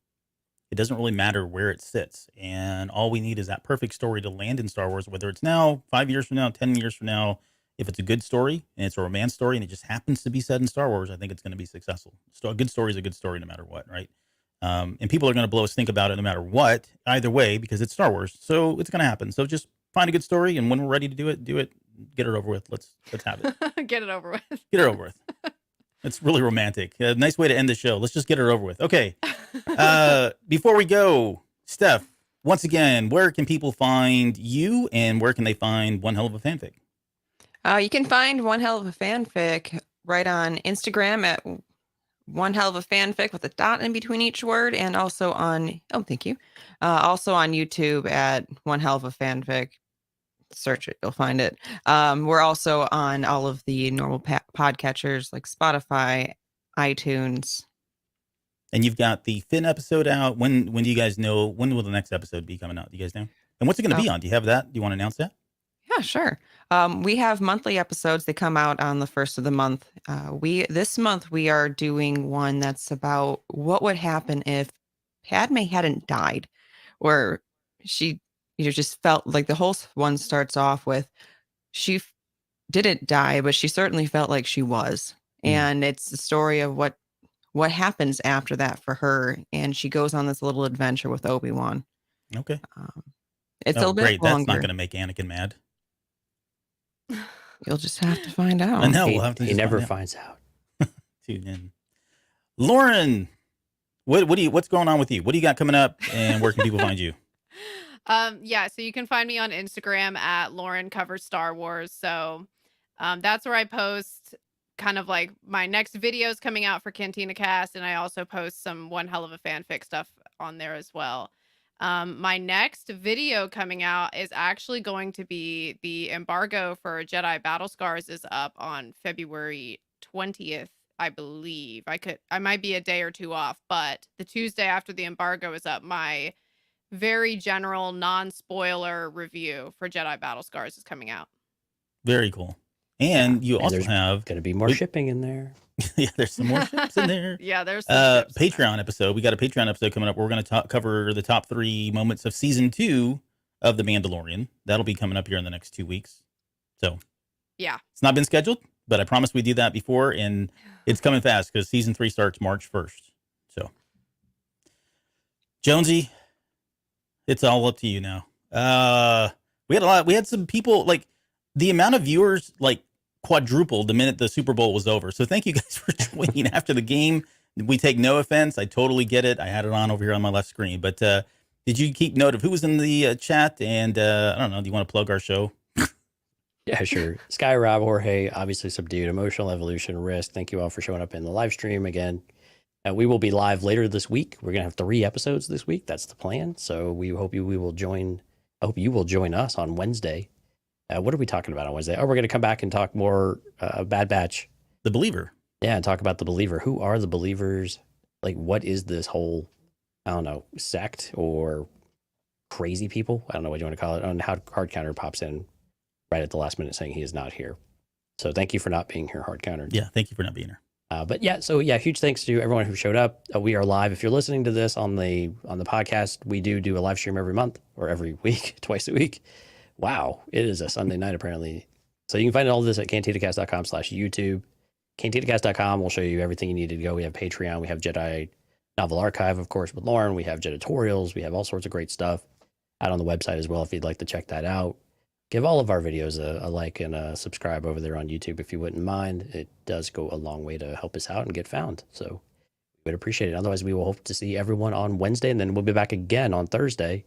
it doesn't really matter where it sits, and all we need is that perfect story to land in Star Wars. Whether it's now, 5 years from now, 10 years from now, if it's a good story and it's a romance story and it just happens to be set in Star Wars, I think it's going to be successful. So a good story is a good story no matter what, right? And people are going to blow a stink about it no matter what, either way, because it's Star Wars. So it's going to happen. So just find a good story, and when we're ready to do it, get it over with. Let's have it. Get it over with. Get it over with. It's really romantic. A nice way to end the show. Let's just get it over with. Okay. Before we go, Steph, once again, where can people find you, and where can they find One Hell of a Fanfic? You can find One Hell of a Fanfic right on Instagram at One Hell of a Fanfic with a dot in between each word, and also on, thank you. Also on YouTube at One Hell of a Fanfic. Search it, you'll find it. We're also on all of the normal podcatchers like Spotify, iTunes. And you've got the Finn episode out. When do you guys know? When will the next episode be coming out? Do you guys know? And what's it going to be on? Do you have that? Do you want to announce that? Yeah, sure. We have monthly episodes. They come out on the first of the month. This month we are doing one that's about what would happen if Padme hadn't died, where she just felt like the whole one starts off with she didn't die, but she certainly felt like she was. And it's the story of what happens after that for her. And she goes on this little adventure with Obi-Wan. Okay. It's a little bit great. longer. That's not going to make Anakin mad. You'll just have to find out. I know. We'll have to. He never finds out. Tune in. Lauren, what's going on with you? What do you got coming up, and where can people find you? Yeah, so you can find me on Instagram at Lauren Covers Star Wars. So that's where I post kind of like my next videos coming out for Cantina Cast, and I also post some One Hell of a Fanfic stuff on there as well. My next video coming out is actually going to be the embargo for Jedi Battle Scars is up on February 20th, I believe. I might be a day or two off, but the Tuesday after the embargo is up, my very general non-spoiler review for Jedi Battle Scars is coming out. Very cool. And you also have going to be more shipping in there. Yeah, there's some more ships in there. Yeah, there's some ships Patreon episode. We got a Patreon episode coming up. We're going to cover the top 3 moments of season 2 of The Mandalorian. That'll be coming up here in the next 2 weeks. So yeah, it's not been scheduled, but I promised we'd do that before, and it's coming fast because season 3 starts March 1st. So Jonesy, it's all up to you now. We had some people, like, the amount of viewers like quadrupled the minute the Super Bowl was over. So thank you guys for joining after the game. We take no offense. I totally get it. I had it on over here on my left screen, but Did you keep note of who was in the chat? And I don't know. Do you want to plug our show? Yeah, sure. Sky, Rob, Jorge, obviously Subdued, Emotional Evolution, Risk. Thank you all for showing up in the live stream again. We will be live later this week. We're gonna have 3 episodes this week. That's the plan. So we hope you will join. I hope you will join us on Wednesday. What are we talking about on Wednesday? Oh, we're gonna come back and talk more Bad Batch. The Believer. Yeah, and talk about the Believer. Who are the Believers? Like, what is this whole, I don't know, sect or crazy people? I don't know what you want to call it. And how Hard Counter pops in right at the last minute saying he is not here. So thank you for not being here, Hard Counter. Yeah, thank you for not being here. But yeah, so yeah, huge thanks to everyone who showed up. We are live. If you're listening to this on the podcast, we do a live stream every month or every week, twice a week. Wow, it is a Sunday night apparently. So you can find all of this at cantinacast.com/YouTube. Cantinacast.com will show you everything you need to go. We have Patreon. We have Jedi Novel Archive, of course, with Lauren. We have Jeditorials. We have all sorts of great stuff out on the website as well if you'd like to check that out. Give all of our videos a like and a subscribe over there on YouTube if you wouldn't mind. It does go a long way to help us out and get found. So we would appreciate it. Otherwise, we will hope to see everyone on Wednesday, and then we'll be back again on Thursday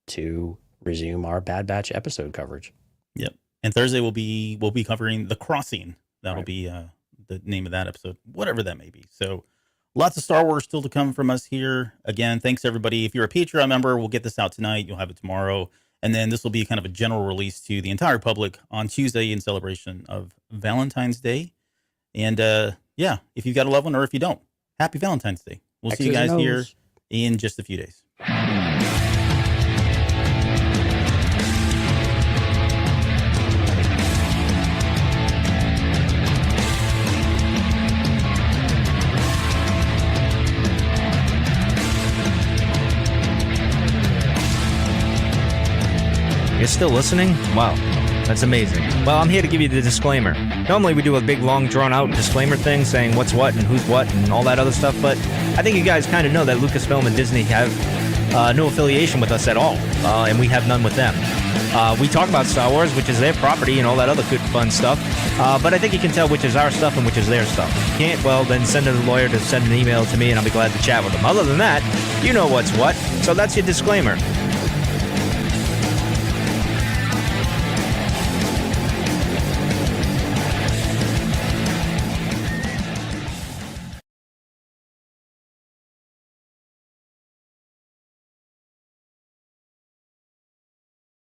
to resume our Bad Batch episode coverage. Yep. And Thursday we'll be covering The Crossing. That'll Right. be the name of that episode, whatever that may be. So lots of Star Wars still to come from us here. Again, thanks everybody. If you're a Patreon member, we'll get this out tonight. You'll have it tomorrow. And then this will be kind of a general release to the entire public on Tuesday in celebration of Valentine's Day. And yeah, if you've got a loved one or if you don't, happy Valentine's Day. We'll see you guys here in just a few days. You're still listening? Wow, that's amazing. Well, I'm here to give you the disclaimer. Normally we do a big, long, drawn-out disclaimer thing saying what's what and who's what and all that other stuff, but I think you guys kind of know that Lucasfilm and Disney have no affiliation with us at all, and we have none with them. We talk about Star Wars, which is their property and all that other good, fun stuff, but I think you can tell which is our stuff and which is their stuff. If you can't, well, then send a lawyer to send an email to me, and I'll be glad to chat with them. Other than that, you know what's what, so that's your disclaimer.